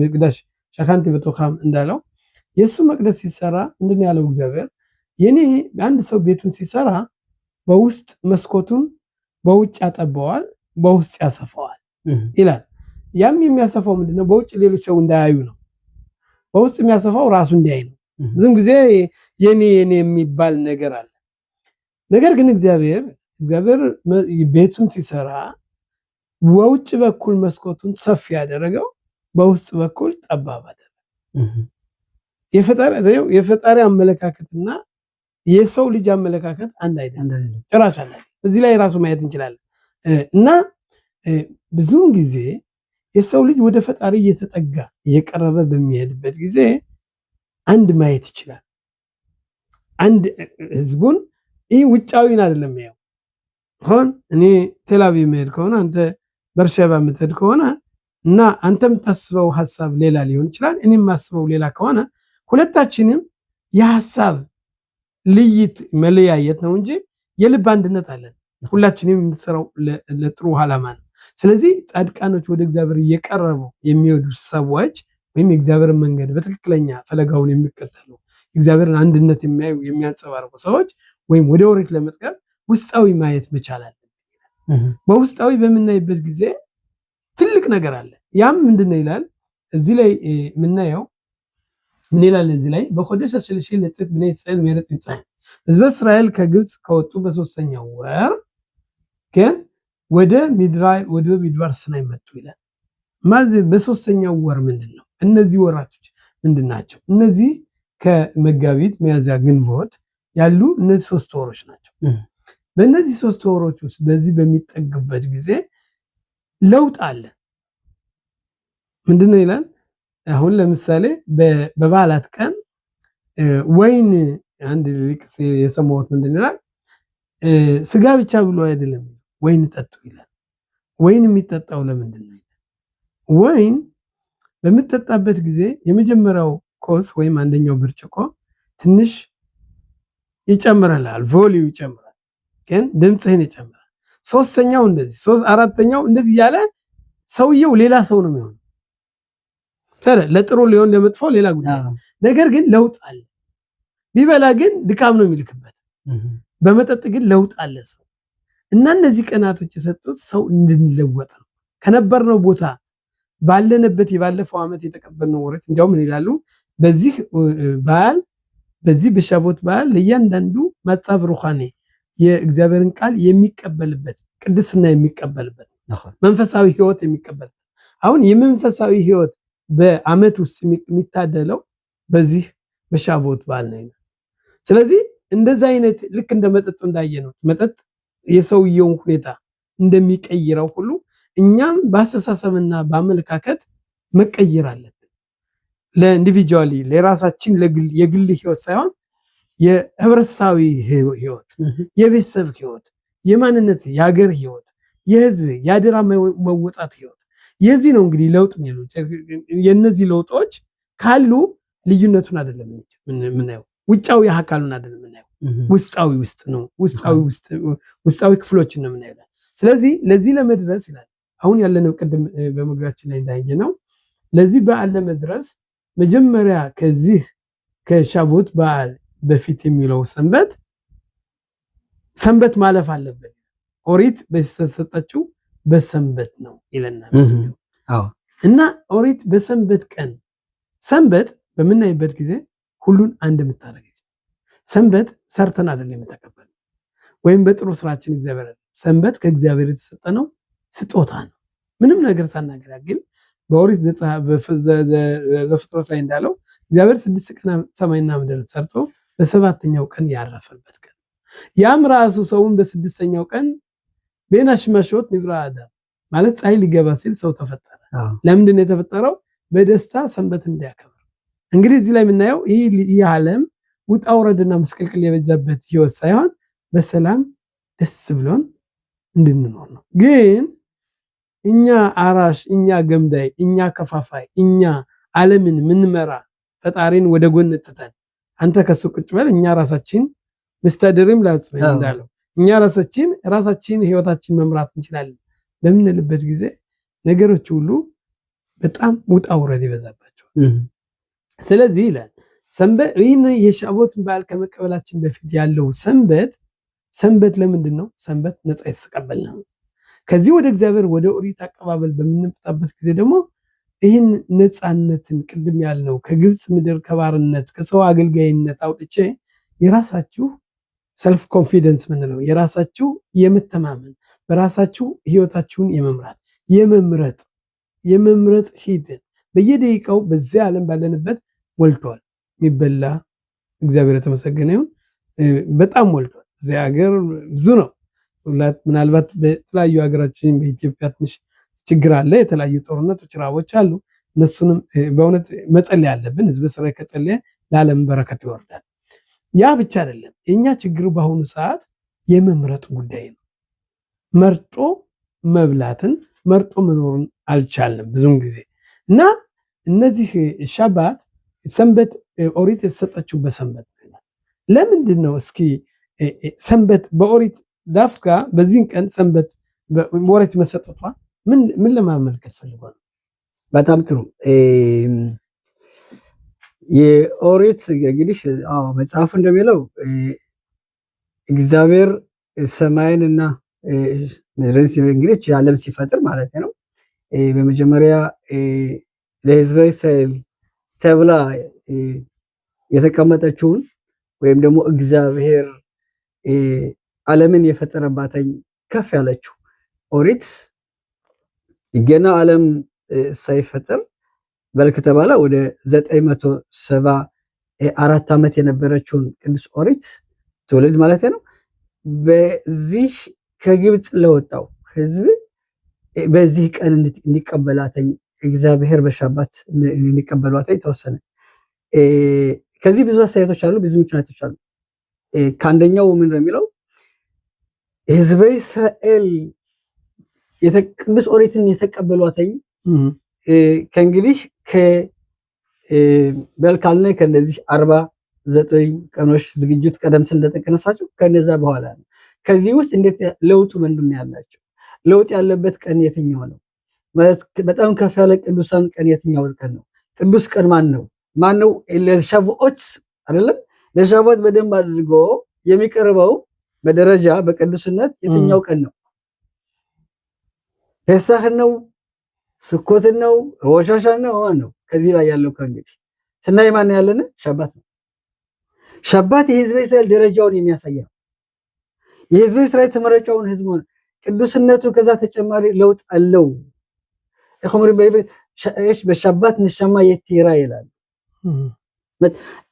መቅደስ ሸካንቲ በቶካም እንዳለው የሱ መቅደስ ሲሰራ ምንድን ያለው እግዚአብሔር የኔ አንድ ሰው ቤቱን ሲሰራ በውስጥ መስኮቱን በውጭ ያጠበዋል፣ በውስጥ ያሰፋዋል ይላል። ያም የሚያሰፋው ምንድነው? በውጭ ሌሎች ሰው እንዳያዩ ነው። በውስጥ የሚያሰፋው ራሱ እንዲያይ ነው። ብዙም ጊዜ የኔ የሚባል ነገር አለ። ነገር ግን እግዚአብሔር ቤቱን ሲሰራ በውጭ በኩል መስኮቱን ሰፊ ያደረገው፣ በውስጥ በኩል ጠባብ አደረገው። የፈጣሪ አመለካከትና የሰው ልጅ አመለካከት አንድ አይደለም፣ ጭራሽ አንድ አይደለም። እዚህ ላይ ራሱ ማየት እንችላለን። እና ብዙውን ጊዜ የሰው ልጅ ወደ ፈጣሪ እየተጠጋ እየቀረበ በሚሄድበት ጊዜ አንድ ማየት ይችላል። አንድ ህዝቡን ይህ ውጫዊን አይደለም ያው ሆን እኔ ቴልአቪቭ መሄድ ከሆነ አንተ በርሸባ የምትሄድ ከሆነ እና አንተ የምታስበው ሐሳብ ሌላ ሊሆን ይችላል፣ እኔ የማስበው ሌላ ከሆነ ሁለታችንም የሐሳብ ልይት መለያየት ነው እንጂ የልብ አንድነት አለን። ሁላችንም የምንሰራው ለጥሩ ዓላማ ነው። ስለዚህ ጻድቃኖች ወደ እግዚአብሔር እየቀረቡ የሚወዱ ሰዎች ወይም የእግዚአብሔርን መንገድ በትክክለኛ ፈለጋውን የሚከተሉ የእግዚአብሔርን አንድነት የሚያዩ የሚያንጸባርቁ ሰዎች ወይም ወደ ኦሪት ለመጥቀም ውስጣዊ ማየት መቻል አለብን። በውስጣዊ በምናይበት ጊዜ ትልቅ ነገር አለ። ያም ምንድነው ይላል እዚህ ላይ የምናየው ምን ይላል እዚህ ላይ በኮደሽ አሽልሽ ለጥት በኔ እስራኤል መረጥ ይጻፍ ህዝበ እስራኤል ከግብጽ ከወጡ በሶስተኛው ወር ግን ወደ ሚድባር ሲናይ መጡ ይላል። ማዘ በሶስተኛው ወር ምንድነው? እነዚህ ወራቶች ምንድናቸው? እነዚህ ከመጋቢት ሚያዝያ ግንቦት ያሉ እነዚህ 3 ወሮች ናቸው። በእነዚህ 3 ወሮች ውስጥ በዚህ በሚጠግበት ጊዜ ለውጥ አለ። ምንድነው ይላል? አሁን ለምሳሌ በበዓላት ቀን ወይን አንድ ሊቅ የሰማሁት ምንድነው ይላል? ስጋ ብቻ ብሎ አይደለም ወይን ጠጡ ይላል። ወይን የሚጠጣው ለምንድን ነው? ወይን በምትጠጣበት ጊዜ የመጀመሪያው ኮስ ወይም አንደኛው ብርጭቆ ትንሽ ይጨምራል፣ ቮሊዩ ይጨምራል፣ ግን ድምጽህን ይጨምራል። ሶስተኛው እንደዚህ፣ አራተኛው እንደዚህ ያለ ሰውየው ሌላ ሰው ነው የሚሆነው። ለጥሩ ሊሆን ለመጥፎ ሌላ ጉዳይ። ነገር ግን ለውጥ አለ። ቢበላ ግን ድካም ነው የሚልክበት። በመጠጥ ግን ለውጥ አለ ሰው እና እነዚህ ቀናቶች የሰጡት ሰው እንድንለወጥ ነው። ከነበርነው ቦታ ባለንበት የባለፈው ዓመት የተቀበልነው ወረት እንዲያውም ምን ይላሉ? በዚህ በዓል በዚህ በሻቮት በዓል ለእያንዳንዱ መጻብ ሩኻኔ የእግዚአብሔርን ቃል የሚቀበልበት ቅድስና የሚቀበልበት መንፈሳዊ ህይወት የሚቀበልበት። አሁን የመንፈሳዊ ህይወት በዓመት ውስጥ የሚታደለው በዚህ በሻቮት በዓል ነው። ስለዚህ እንደዛ አይነት ልክ እንደ መጠጥ እንዳየነው መጠጥ የሰውየውን ሁኔታ እንደሚቀይረው ሁሉ እኛም በአስተሳሰብና በአመለካከት መቀየር አለብን። ለኢንዲቪጁዋሊ ለራሳችን የግል ህይወት ሳይሆን የህብረተሰባዊ ህይወት፣ የቤተሰብ ህይወት፣ የማንነት የሀገር ህይወት፣ የህዝብ የአደራ መወጣት ህይወት። የዚህ ነው እንግዲህ ለውጥ የሚሉት። የነዚህ ለውጦች ካሉ ልዩነቱን አይደለም የምናየው፣ ውጫዊ አካሉን አይደለም የምናየው፣ ውስጣዊ ውስጥ ነው። ውስጣዊ ክፍሎችን ነው የምናየው። ስለዚህ ለዚህ ለመድረስ ይላል አሁን ያለነው ቅድም በመግቢያችን ላይ እንዳየነው ለዚህ በዓል ለመድረስ መጀመሪያ ከዚህ ከሻቮት በዓል በፊት የሚለው ሰንበት ማለፍ አለበት። ኦሪት በተሰጠችው በሰንበት ነው ይለናል። እና ኦሪት በሰንበት ቀን ሰንበት በምናይበት ጊዜ ሁሉን አንድ የምታደርግ ሰንበት ሰርተን አይደለም የምንተቀበለው ወይም በጥሩ ስራችን እግዚአብሔር ሰንበት ከእግዚአብሔር የተሰጠነው ስጦታ ነው። ምንም ነገር ሳናገራግል በኦሪት ዘፍጥረት ላይ እንዳለው እግዚአብሔር 6 ቀን ሰማይና ምድር ሰርቶ በሰባተኛው ቀን ያረፈበት ቀን። ያም ራሱ ሰውን በስድስተኛው ቀን ቤናሽማሾት ንብራ አዳም ማለት ፀሐይ ሊገባ ሲል ሰው ተፈጠረ። ለምንድን ነው የተፈጠረው? በደስታ ሰንበት እንዲያከብር። እንግዲህ እዚህ ላይ የምናየው ይህ ዓለም ውጣ ውረድና መስቀልቅል የበዛበት ህይወት ሳይሆን በሰላም ደስ ብሎን እንድንኖር ነው። ግን እኛ አራሽ፣ እኛ ገምዳይ፣ እኛ ከፋፋይ፣ እኛ ዓለምን ምንመራ ፈጣሪን ወደ ጎን ትተን አንተ ከሱ ቁጭ በል እኛ ራሳችን መስተዳድርም ላጽፈን እንዳለው እኛ ራሳችን ህይወታችን መምራት እንችላለን በምንልበት ጊዜ ነገሮች ሁሉ በጣም ውጣ ውረድ ይበዛባቸዋል። ስለዚህ ይላል ሰንበት ይህን የሻቮትን በዓል ከመቀበላችን በፊት ያለው ሰንበት ለምንድን ነው? ሰንበት ነፃ የተቀበልነው ነው። ከዚህ ወደ እግዚአብሔር ወደ ኦሪት አቀባበል በምንመጣበት ጊዜ ደግሞ ይህን ነፃነትን ቅድም ያልነው ከግብፅ ምድር ከባርነት ከሰው አገልጋይነት አውጥቼ የራሳችሁ ሰልፍ ኮንፊደንስ ምንለው የራሳችሁ የመተማመን በራሳችሁ ህይወታችሁን የመምረጥ ሂደት በየደቂቃው በዚህ ዓለም ባለንበት ሞልቷል። የሚበላ እግዚአብሔር የተመሰገነ ይሁን በጣም ሞልቷል። እዚህ ሀገር ብዙ ነው። ምናልባት በተለያዩ ሀገራችን በኢትዮጵያ ትንሽ ችግር አለ። የተለያዩ ጦርነቶች፣ ራቦች አሉ። እነሱንም በእውነት መጸለይ ያለብን። ህዝብ ስራ ከጸለየ ለዓለም በረከት ይወርዳል። ያ ብቻ አይደለም። የኛ ችግሩ በአሁኑ ሰዓት የመምረጥ ጉዳይ ነው። መርጦ መብላትን መርጦ መኖርን አልቻልንም ብዙውን ጊዜ እና እነዚህ ሻባት ሰንበት ኦሪት የተሰጠችው በሰንበት ነው። ለምንድን ነው እስኪ ሰንበት በኦሪት ዳፍካ በዚህን ቀን ሰንበት በኦሪት መሰጠቷ ምን ለማመልከት ፈልጎ ነው? በጣም ጥሩ። የኦሪት እንግዲህ መጽሐፉ እንደሚለው እግዚአብሔር ሰማይንና ምድርን እንግዲህ ዓለም ሲፈጥር ማለት ነው በመጀመሪያ ለሕዝበ እስራኤል ተብላ የተቀመጠችውን ወይም ደግሞ እግዚአብሔር ዓለምን የፈጠረባትን ከፍ ያለችው ኦሪት ገና ዓለም ሳይፈጠር በልክ ተባለ ወደ 974 ዓመት የነበረችውን ቅዱስ ኦሪት ትውልድ ማለት ነው። በዚህ ከግብፅ ለወጣው ህዝብ በዚህ ቀን እንዲቀበላተኝ እግዚአብሔር በሻባት እንዲቀበሏተኝ ተወሰነ። ከዚህ ብዙ አስተያየቶች አሉ፣ ብዙ ምክንያቶች አሉ። ከአንደኛው ምን ነው የሚለው ህዝበ እስራኤል ቅዱስ ኦሪትን የተቀበሏተኝ ከእንግዲህ በልካልነ ከነዚህ 49 ቀኖች ዝግጅት ቀደም ሲል እንደተቀነሳቸው ከነዛ በኋላ ነው። ከዚህ ውስጥ እንዴት ለውጡ ምንድን ያላቸው ለውጥ ያለበት ቀን የትኛው ነው? በጣም ከፍ ያለ ቅዱሳን ቀን የትኛው ቀን ነው? ቅዱስ ቀን ማን ነው? ለሻቡኦት አይደለም? ለሻቡኦት በደንብ አድርጎ የሚቀርበው በደረጃ በቅዱስነት የትኛው ቀን ነው? ፔሳህ ነው? ስኮት ነው? ሮሽ ሀሻና ነው? ከዚህ ላይ ያለው ከእንግዲህ ስናይ ማን ያለን? ሻባት ነው። ሻባት የህዝበ እስራኤል ደረጃውን የሚያሳይ ነው። የህዝበ እስራኤል ተመረጫውን ህዝብ ቅዱስነቱ ከዛ ተጨማሪ ለውጥ አለው። እخمر ايش በሻባት ንሸማ የቲራ ይላል።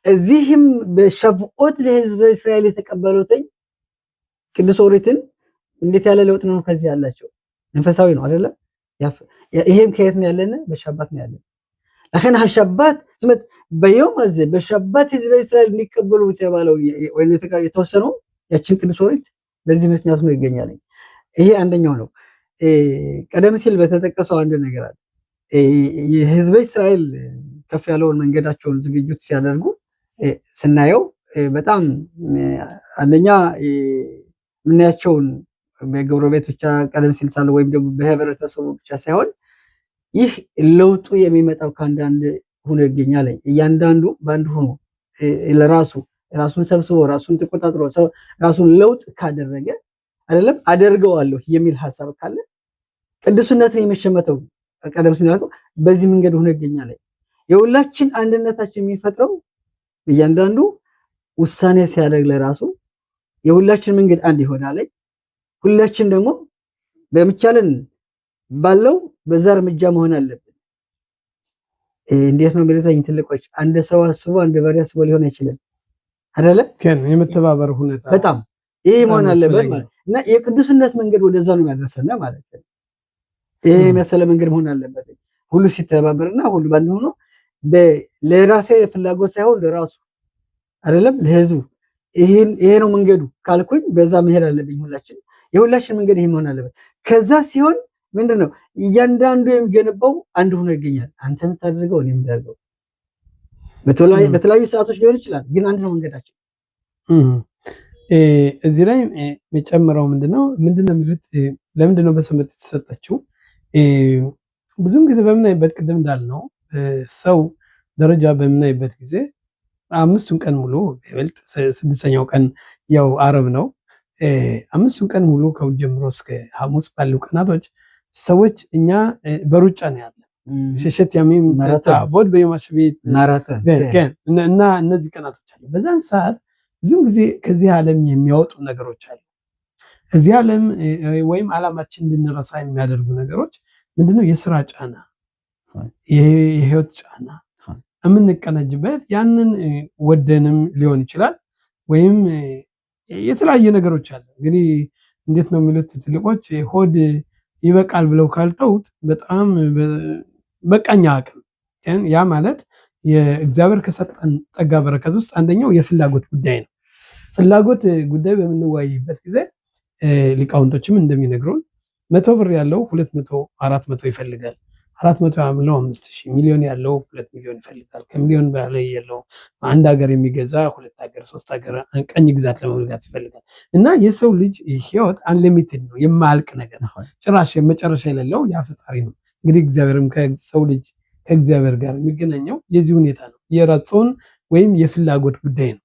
እዚህም በሸፍኦት ለህዝበ እስራኤል የተቀበሉትኝ ቅዱስ ኦሪትን እንዴት ያለ ለውጥ ነው ከዚህ ያላቸው? መንፈሳዊ ነው አይደለም? ይሄም ከየት ነው ያለነ? በሻባት ነው ያለነ። ለከን ሻባት ዝመት በየውም አዘ በሻባት ህዝበ እስራኤል እንዲቀበሉ የተባለው ወይ የተወሰነው ያችን ቅዱስ ኦሪት በዚህ ምክንያት ነው ይገኛል። ይሄ አንደኛው ነው። ቀደም ሲል በተጠቀሰው አንድ ነገር አለ። የህዝበ እስራኤል ከፍ ያለውን መንገዳቸውን ዝግጅት ሲያደርጉ ስናየው በጣም አንደኛ ምናያቸውን በጎረቤት ብቻ ቀደም ሲል ሳለ ወይም ደግሞ በህብረተሰቡ ብቻ ሳይሆን ይህ ለውጡ የሚመጣው ከአንዳንድ ሆኖ ይገኛል። እያንዳንዱ ባንድ ሆኖ ራሱን ሰብስቦ ራሱን ተቆጣጥሮ ራሱን ለውጥ ካደረገ አይደለም አደርገዋለሁ የሚል ሐሳብ ካለ ቅዱስነትን የሚሸመተው ቀደም ሲል በዚህ መንገድ ሆኖ ይገኛል። የሁላችን አንድነታችን የሚፈጥረው እያንዳንዱ ውሳኔ ሲያደርግ ለራሱ የሁላችን መንገድ አንድ ይሆናል። ሁላችን ደግሞ በመቻለን ባለው በዛ እርምጃ መሆን አለብን። እንዴት ነው የሚሉታኝ ትልቆች? አንድ ሰው አስቦ አንድ በሬ አስቦ ሊሆን አይችልም አይደለ? የመተባበር ሁኔታ በጣም ይሄ መሆን አለበት ማለት እና የቅዱስነት መንገድ ወደዛ ነው የሚያደርሰና ማለት ነው። ይሄ መሰለ መንገድ መሆን አለበት። ሁሉ ሲተባበርና ሁሉ ባንድ ሆኖ ለራሴ ፍላጎት ሳይሆን ለራሱ አይደለም ለህዝቡ ይሄ ነው መንገዱ ካልኩኝ በዛ መሄድ አለብኝ። የሁላችን መንገድ ይሄ መሆን አለበት። ከዛ ሲሆን ምንድነው እያንዳንዱ የሚገነባው አንድ ሆኖ ይገኛል። አንተ የምታደርገው እኔ የምታደርገው በተለያዩ ሰዓቶች ሊሆን ይችላል፣ ግን አንድ ነው መንገዳችን። እዚህ ላይ የሚጨምረው ምንድነው የሚሉት ለምንድነው በሰንበት የተሰጠችው? ብዙም ጊዜ በምናይበት ቅድም እንዳልነው ሰው ደረጃ በምናይበት ጊዜ 5ቱን ቀን ሙሉ ይበልጥ 6ኛው ቀን ያው ዓርብ ነው። 5ቱን ቀን ሙሉ ከእሑድ ጀምሮ እስከ ሐሙስ ባሉ ቀናቶች ሰዎች እኛ በሩጫ ነው ያለ ሸሸት ያሚም ታቦት በየማሽቤት ማራቶን እና እነዚህ ቀናቶች አሉ። በዛን ሰዓት ብዙም ጊዜ ከዚህ ዓለም የሚያወጡ ነገሮች አሉ። እዚህ ዓለም ወይም ዓላማችን እንድንረሳ የሚያደርጉ ነገሮች ምንድነው? የስራ ጫና፣ የህይወት ጫና የምንቀነጅበት ያንን ወደንም ሊሆን ይችላል ወይም የተለያየ ነገሮች አሉ። እንግዲህ እንዴት ነው የሚሉት ትልቆች ሆድ ይበቃል ብለው ካልተውት በጣም በቃኛ አቅም ያ ማለት የእግዚአብሔር ከሰጠን ጸጋ በረከት ውስጥ አንደኛው የፍላጎት ጉዳይ ነው። ፍላጎት ጉዳይ በምንወያይበት ጊዜ ሊቃውንቶችም እንደሚነግሩን 100 ብር ያለው 200 400 ይፈልጋል። 400 ያለው 5000 ሚሊዮን ያለው 2 ሚሊዮን ይፈልጋል። ከሚሊዮን በላይ ያለው አንድ ሀገር የሚገዛ 2 ሀገር 3 ሀገር ቀኝ ግዛት ለመግዛት ይፈልጋል። እና የሰው ልጅ ህይወት አንሊሚትድ ነው፣ የማያልቅ ነገር ነው። ጭራሽ መጨረሻ የሌለው ያ ፈጣሪ ነው። እንግዲህ እግዚአብሔርም ከሰው ልጅ ከእግዚአብሔር ጋር የሚገናኘው የዚህ ሁኔታ ነው፣ የረጾን ወይም የፍላጎት ጉዳይ ነው።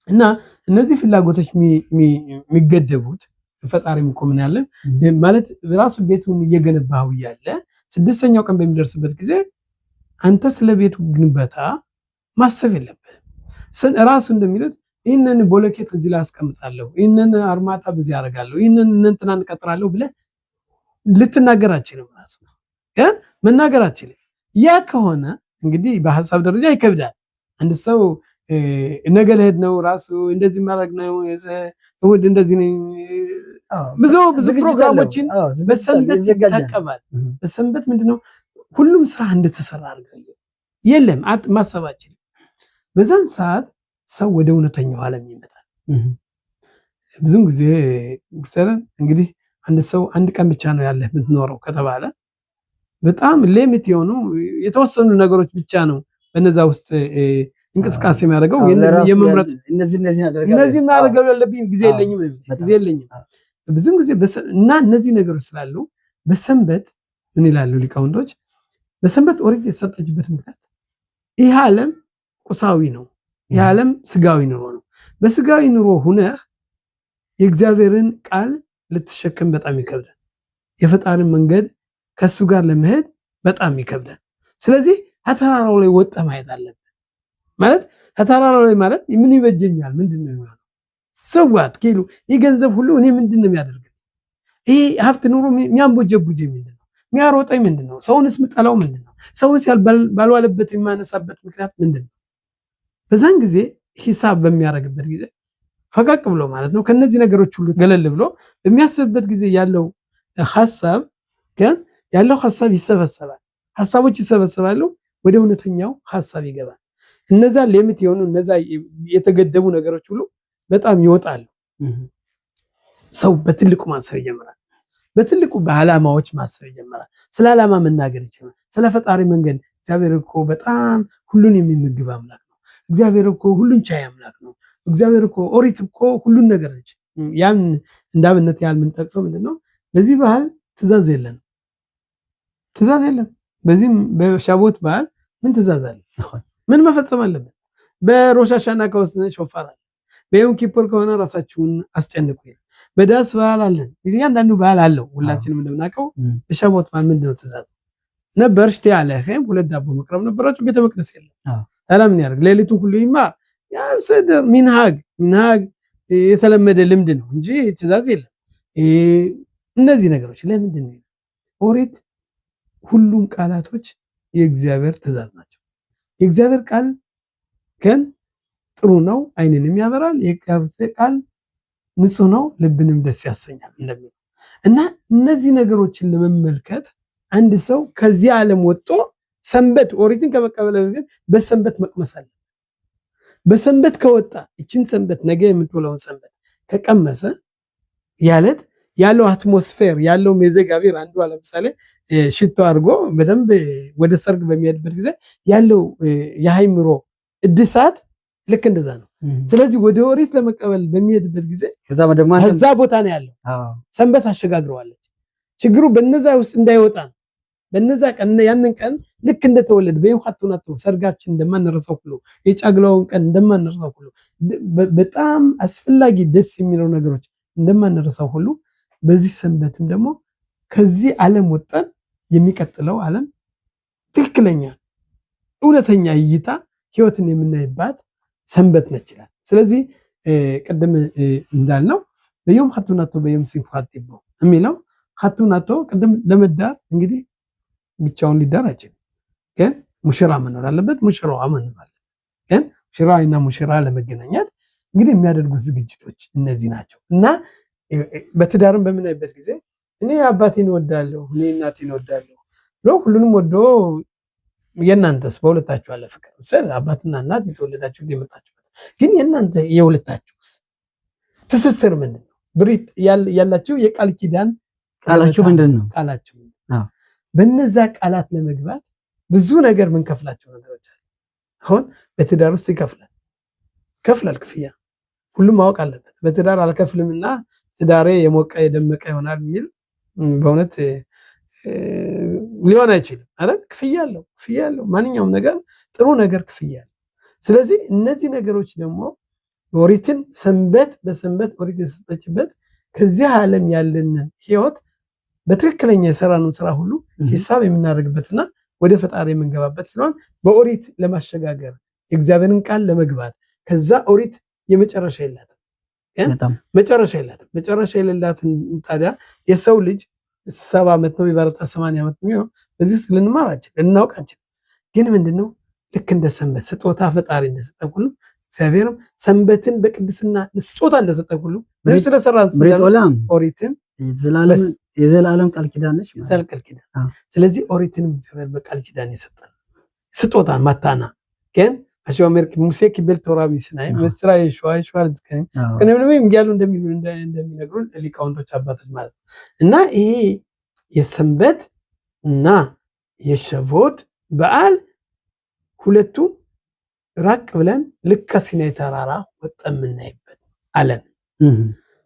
እና እነዚህ ፍላጎቶች የሚገደቡት ፈጣሪም እኮ ምን ያለ ማለት ራሱ ቤቱን እየገነባው ያለ 6ኛው ቀን በሚደርስበት ጊዜ አንተ ስለ ቤቱ ግንባታ ማሰብ የለብህም። ራሱ እንደሚሉት ይህንን ቦሎኬት እዚህ ላይ አስቀምጣለሁ፣ ይህንን አርማታ በዚህ ያደርጋለሁ፣ ይህንን እንትናን ቀጥራለሁ ብለህ ልትናገር አትችልም። ራሱ ግን መናገር አትችልም። ያ ከሆነ እንግዲህ በሐሳብ ደረጃ ይከብዳል። አንድ ሰው ነገ ልሄድ ነው ራሱ እንደዚህ ማድረግ ነው እሑድ እንደዚህ ነው ብዙ ፕሮግራሞችን በሰንበት ይታቀባል። በሰንበት ምንድነው ሁሉም ስራ እንደተሰራ አድርገው የለም ማሰባችን። በዛን ሰዓት ሰው ወደ እውነተኛው ዓለም ይመጣል። ብዙም ጊዜ እንግዲህ አንድ ሰው አንድ ቀን ብቻ ነው ያለህ የምትኖረው ከተባለ በጣም ሊሚት የሆኑ የተወሰኑ ነገሮች ብቻ ነው በነዛ ውስጥ እንቅስቃሴ የሚያደርገው የመምረጥ እነዚህ ማድረግ ያለብኝ ጊዜ የለኝም። ብዙም ጊዜ እና እነዚህ ነገሮች ስላሉ በሰንበት ምን ይላሉ ሊቃውንቶች? በሰንበት ኦሪት የተሰጠችበት ምክንያት ይህ ዓለም ቁሳዊ ነው። ይህ ዓለም ስጋዊ ኑሮ ነው። በስጋዊ ኑሮ ሁነህ የእግዚአብሔርን ቃል ልትሸከም በጣም ይከብዳል። የፈጣሪን መንገድ ከሱ ጋር ለመሄድ በጣም ይከብዳል። ስለዚህ ከተራራው ላይ ወጣ ማየት አለብን። ማለት ከተራራው ላይ ማለት ምን ይበጀኛል? ምንድነው የሚሆነው? ሰዋት ኪሎ ይህ ገንዘብ ሁሉ እኔ ምንድነው የሚያደርግ? ይህ ሀብት ኑሮ የሚያንቦጀቡጀኝ ምንድነው? የሚያሮጠኝ ምንድነው? ሰውንስ ምጠላው ምንድነው? ሰውንስ ባልዋለበት የማነሳበት ምክንያት ምንድነው? በዛን ጊዜ ሂሳብ በሚያደርግበት ጊዜ ፈቀቅ ብሎ ማለት ነው ከነዚህ ነገሮች ሁሉ ገለል ብሎ በሚያስብበት ጊዜ ያለው ሐሳብ ግን ያለው ሐሳብ ይሰበሰባል። ሐሳቦች ይሰበሰባሉ፣ ወደ እውነተኛው ሐሳብ ይገባል። እነዛ ሊሚት የሆኑ እነዛ የተገደቡ ነገሮች ሁሉ በጣም ይወጣሉ። ሰው በትልቁ ማሰብ ይጀምራል። በትልቁ በዓላማዎች ማሰብ ይጀምራል። ስለ ዓላማ መናገር ይጀምራል። ስለ ፈጣሪ መንገድ እግዚአብሔር እኮ በጣም ሁሉን የሚመግብ አምላክ ነው። እግዚአብሔር እኮ ሁሉን ቻይ አምላክ ነው። እግዚአብሔር እኮ ኦሪት እኮ ሁሉን ነገር ነች። ያን እንዳብነት ያህል የምንጠቅሰው ምንድነው? በዚህ ባህል ትእዛዝ የለም። ትእዛዝ የለም። በዚህም በሻቦት ባህል ምን ትእዛዝ አለ? ምን መፈጸም አለበት? በሮሽ ሃሻና ከወሰነ ሾፋር አለ። በዮም ኪፑር ከሆነ ራሳችሁን አስጨንቁ ይላል። በዳስ ባህል አለን። እያንዳንዱ ባህል አለው። ሁላችንም እንደምናውቀው በሻቦት ባህል ምንድነው ትእዛዝ ነበር? ሽቲ አለህም ሁለት ዳቦ መቅረብ ነበራችሁ። ቤተ መቅደስ የለም። ታዲያ ምን ያደርግ? ሌሊቱን ሁሉ ይማር። ያ ሰደር ሚንሃግ የተለመደ ልምድ ነው እንጂ ትእዛዝ የለም። እነዚህ ነገሮች ለምንድን ነው? ኦሪት ሁሉም ቃላቶች የእግዚአብሔር ትእዛዝ ናቸው። የእግዚአብሔር ቃል ግን ጥሩ ነው፣ ዓይንንም ያበራል። የእግዚአብሔር ቃል ንጹህ ነው፣ ልብንም ደስ ያሰኛል እንደሚል እና እነዚህ ነገሮችን ለመመልከት አንድ ሰው ከዚህ ዓለም ወጥቶ ሰንበት ኦሪትን ከመቀበል በፊት በሰንበት መቅመስ አለ። በሰንበት ከወጣ እችን ሰንበት ነገ የምትውለውን ሰንበት ከቀመሰ ያለት ያለው አትሞስፌር ያለው መዘጋቢር አንዱ ለምሳሌ ሽቶ አድርጎ በደንብ ወደ ሰርግ በሚሄድበት ጊዜ ያለው የሃይምሮ እድሳት ልክ እንደዛ ነው። ስለዚህ ወደ ኦሪት ለመቀበል በሚሄድበት ጊዜ ከዛ ቦታ ነው ያለው። ሰንበት አሸጋግረዋለች። ችግሩ በነዛ ውስጥ እንዳይወጣ ነው። በነዛ ቀን ያንን ቀን ልክ እንደተወለደ በይፋቱናቱ ሰርጋችን እንደማንረሳው ሁሉ የጫግላውን ቀን እንደማንረሳው ሁሉ በጣም አስፈላጊ ደስ የሚለው ነገሮች እንደማንረሳው ሁሉ በዚህ ሰንበትም ደግሞ ከዚህ ዓለም ወጣን የሚቀጥለው ዓለም ትክክለኛ እውነተኛ እይታ ህይወትን የምናይባት ሰንበት ነች ይላል። ስለዚህ ቀደም እንዳልነው በዮም ሐቱናቶ በዮም ሲፋቲቦ የሚለው ሐቱናቶ ቀደም ለመዳር እንግዲህ ብቻውን ሊዳር አይችልም። ግን ሙሽራ መኖር አለበት፣ ሙሽራዋ መኖር አለበት። ግን ሙሽራና ሙሽራ ለመገናኘት እንግዲህ የሚያደርጉት ዝግጅቶች እነዚህ ናቸው እና በትዳርም በምናይበት ጊዜ እኔ አባቴን እወዳለሁ፣ እኔ እናቴን እወዳለሁ ብሎ ሁሉንም ወዶ የእናንተስ በሁለታችሁ አለ ፍቅር ሰር አባትና እናት የተወለዳችሁ የመጣችሁ ግን የእናንተ የሁለታችሁስ ትስስር ምንድነው? ብሪት ያላችሁ የቃል ኪዳን ቃላችሁ ምንድነው? ቃላችሁ በነዛ ቃላት ለመግባት ብዙ ነገር ምን ከፍላቸው ነገሮች አሉ። አሁን በትዳር ውስጥ ይከፍላል ክፍያ ሁሉም ማወቅ አለበት። በትዳር አልከፍልምና ትዳሬ የሞቀ የደመቀ ይሆናል የሚል በእውነት ሊሆን አይችልም አይደል? ክፍያ አለው። ማንኛውም ነገር ጥሩ ነገር ክፍያ አለው። ስለዚህ እነዚህ ነገሮች ደግሞ ኦሪትን ሰንበት በሰንበት ኦሪት የሰጠችበት ከዚህ ዓለም ያለንን ህይወት በትክክለኛ የሰራነው ስራ ሁሉ ሂሳብ የምናደርግበትና ወደ ፈጣሪ የምንገባበት ስለሆነ በኦሪት ለማሸጋገር የእግዚአብሔርን ቃል ለመግባት ከዛ ኦሪት የመጨረሻ የላትም። መጨረሻ የሌላትን ታዲያ የሰው ልጅ 70 ዓመት ነው ይባረታ 80 ዓመት ነው። በዚህ ውስጥ ልንማራችን ልናውቃችን ግን ምንድነው ልክ እንደ ሰንበት ስጦታ ፈጣሪ እንደሰጠን ሁሉ እግዚአብሔርም ሰንበትን በቅድስና ስጦታ እንደሰጠን ሁሉ ምንም ስለሰራን ኦሪትን የዘላለም ቃል ኪዳን ነች። ስለዚህ ኦሪትን እግዚአብሔር በቃል ኪዳን የሰጠን ስጦታን ማታና ግን አሽዋመር ሙሴ ኪበል ቶራ ቢስናይ መስራ የሽዋይ ዝከኝ ከነምን እንግያሉ እንደሚነግሩን ሊቃውንቶች አባቶች ማለት ነው። እና ይሄ የሰንበት እና የሸቮት በዓል ሁለቱም ራቅ ብለን ልክ ከሲናይ ተራራ ወጣን የምናይበት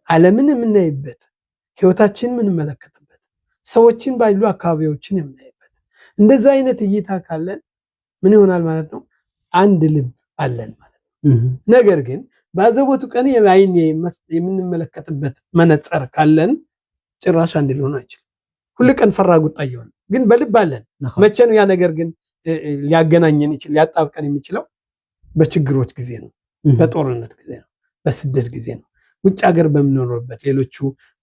ዓለምን የምናይበት ህይወታችንን የምንመለከትበት ሰዎችን ባሉ አካባቢዎችን የምናይበት እንደዛ አይነት እይታ ካለን ምን ይሆናል ማለት ነው? አንድ ልብ አለን ማለት ነው። ነገር ግን በአዘቦቱ ቀን የአይን የምንመለከትበት መነጽር ካለን ጭራሽ አንድ ሊሆን አይችልም። ሁሉ ቀን ፈራ ቁጣ እየሆነ ግን በልብ አለን። መቼ ነው ያ ነገር ግን ሊያገናኘን ይችል ሊያጣብቀን የሚችለው? በችግሮች ጊዜ ነው፣ በጦርነት ጊዜ ነው፣ በስደት ጊዜ ነው፣ ውጭ ሀገር በምንኖርበት ሌሎቹ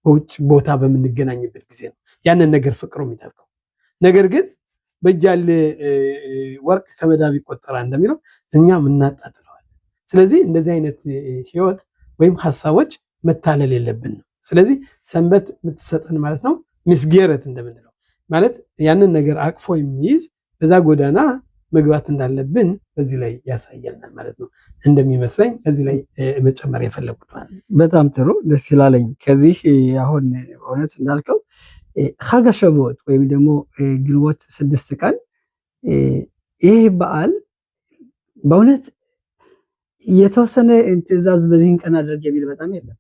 በውጭ ቦታ በምንገናኝበት ጊዜ ነው ያንን ነገር ፍቅሩ የሚጠብቀው። ነገር ግን በእጅ ያለ ወርቅ ከመዳብ ይቆጠራል እንደሚለው እኛም እናጣጥለዋለን። ስለዚህ እንደዚህ አይነት ህይወት ወይም ሀሳቦች መታለል የለብንም። ስለዚህ ሰንበት የምትሰጠን ማለት ነው ምስጌረት እንደምንለው ማለት ያንን ነገር አቅፎ የሚይዝ በዛ ጎዳና መግባት እንዳለብን በዚህ ላይ ያሳየናል ማለት ነው እንደሚመስለኝ። ከዚህ ላይ መጨመር የፈለጉት ማለት ነው። በጣም ጥሩ ደስ ይላለኝ። ከዚህ አሁን እውነት እንዳልከው ሀገ ሸቦት ወይም ደግሞ ግንቦት 6 ቀን ይህ በዓል በእውነት የተወሰነ ትእዛዝ በዚህን ቀን አድርግ የሚል በጣም የለም።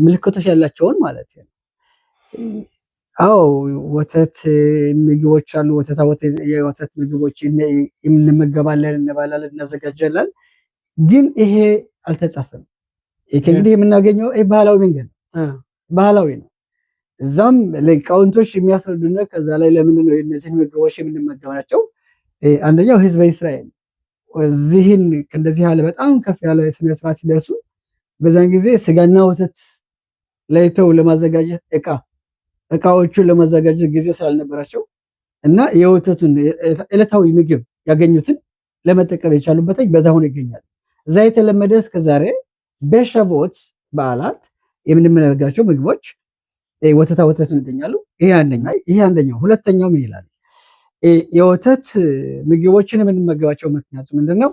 ምልክቶች ያላቸውን ማለት ነው። አዎ ወተት ምግቦች አሉ። የወተት ምግቦች እንመገባለን፣ እንበላለን፣ እናዘጋጃለን። ግን ይሄ አልተጻፈም። ከእንግዲህ የምናገኘው ባህላዊ መንገድ ባህላዊ ነው። እዛም ሊቃውንቶች የሚያስረዱና ከዛ ላይ ለምንድን ነው እነዚህን ምግቦች የምንመገባቸው? አንደኛው ህዝበ እስራኤል እዚህን እንደዚህ ያለ በጣም ከፍ ያለ ስነ ስርዓት ሲደርሱ በዛን ጊዜ ስጋና ወተት ለይተው ለማዘጋጀት እቃዎቹን ለማዘጋጀት ጊዜ ስላልነበራቸው እና የወተቱን ዕለታዊ ምግብ ያገኙትን ለመጠቀም የቻሉበት በዛ ሆኖ ይገኛል። እዛ የተለመደ እስከዛሬ በሸቦት በዓላት የምንመገባቸው ምግቦች ወተቱን ይገኛሉ። ይሄ አንደኛው። ሁለተኛው ምን ይላል? የወተት ምግቦችን የምንመገባቸው ምክንያቱ ምንድነው?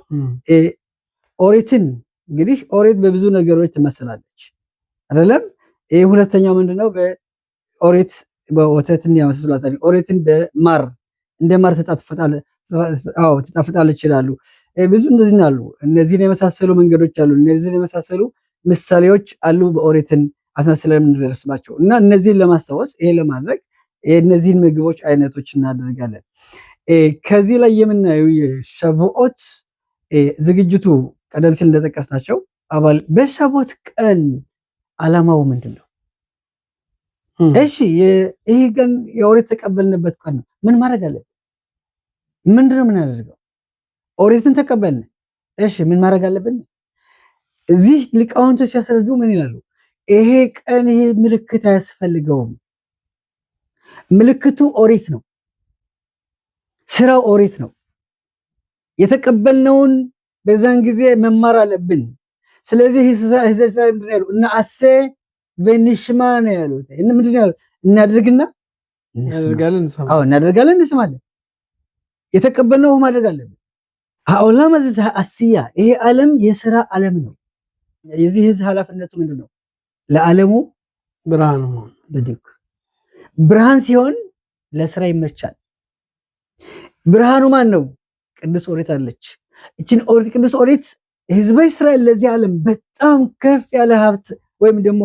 ኦሪትን እንግዲህ ኦሪት በብዙ ነገሮች ትመስላለች አይደለም? ይሄ ሁለተኛው ምንድነው? በኦሪት በወተትን ያመስላታል። ኦሪትን በማር እንደ ማር ትጣፍጣለች ይላሉ። ብዙ እንደዚህ አሉ። እነዚህን የመሳሰሉ መንገዶች አሉ። እነዚህን የመሳሰሉ ምሳሌዎች አሉ በኦሪትን አስመስለን የምንደርስባቸው እና እነዚህን ለማስታወስ ይሄ ለማድረግ የእነዚህን ምግቦች አይነቶች እናደርጋለን። ከዚህ ላይ የምናየው የሸቦት ዝግጅቱ ቀደም ሲል እንደጠቀስናቸው አባል በሸቦት ቀን ዓላማው ምንድን ነው? እሺ ይሄ ቀን የኦሪት ተቀበልንበት ቀን ነው። ምን ማድረግ አለብን? ምንድነው የምናደርገው? ኦሪትን ተቀበልን። እሺ ምን ማድረግ አለብን? እዚህ ሊቃውንቶች ሲያስረዱ ምን ይላሉ? ይሄ ቀን ይሄ ምልክት አያስፈልገውም። ምልክቱ ኦሪት ነው። ስራው ኦሪት ነው። የተቀበልነውን በዛን ጊዜ መማር አለብን። ስለዚህ እስራኤል ምንድን ያሉ እና አሴ በንሽማ ነው ያሉት። ምንድን ያሉት? እናደርግና እናደርጋለን፣ እንስማለን። የተቀበልነው ማድረግ አለብን። አውላማ አስያ ይሄ ዓለም የስራ ዓለም ነው። የዚህ ህዝብ ኃላፊነቱ ምንድን ነው? ለዓለሙ ብርሃን መሆን። ብርሃን ሲሆን ለስራ ይመቻል። ብርሃኑ ማን ነው? ቅዱስ ኦሪት አለች። እችን ኦሪት ቅዱስ ኦሪት ህዝበ እስራኤል ለዚህ ዓለም በጣም ከፍ ያለ ሀብት ወይም ደግሞ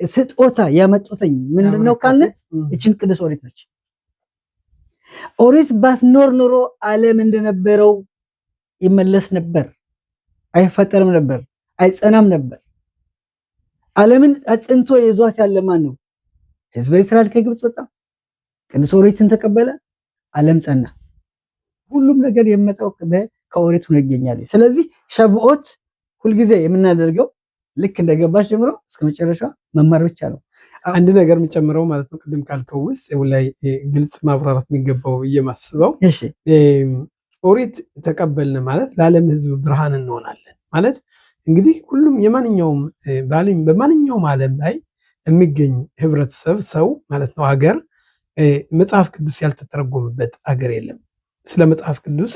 ስጦታ ያመጡትኝ ምንድነው ካለ እችን ቅዱስ ኦሪት ነች። ኦሪት ባትኖር ኖሮ ዓለም እንደነበረው ይመለስ ነበር፣ አይፈጠርም ነበር፣ አይጸናም ነበር። ዓለምን አጽንቶ ይዟት ያለ ማን ነው? ህዝበ እስራኤል ከግብጽ ወጣ፣ ቅዱስ ኦሪትን ተቀበለ፣ ዓለም ጸና። ሁሉም ነገር የመጣው ከኦሪት ነው ይገኛል። ስለዚህ ሸቦት ሁልጊዜ የምናደርገው ልክ እንደገባሽ ጀምሮ እስከ መጨረሻ መማር ብቻ ነው። አንድ ነገር የምጨምረው ማለት ነው ቅድም ካልከው ውስጥ ላይ ግልጽ ማብራራት የሚገባው እየማስበው ኦሪት ተቀበልን ማለት ለዓለም ህዝብ ብርሃን እንሆናለን ማለት እንግዲህ ሁሉም የማንኛውም በማንኛውም ዓለም ላይ የሚገኝ ህብረተሰብ ሰው ማለት ነው ሀገር መጽሐፍ ቅዱስ ያልተተረጎመበት ሀገር የለም። ስለ መጽሐፍ ቅዱስ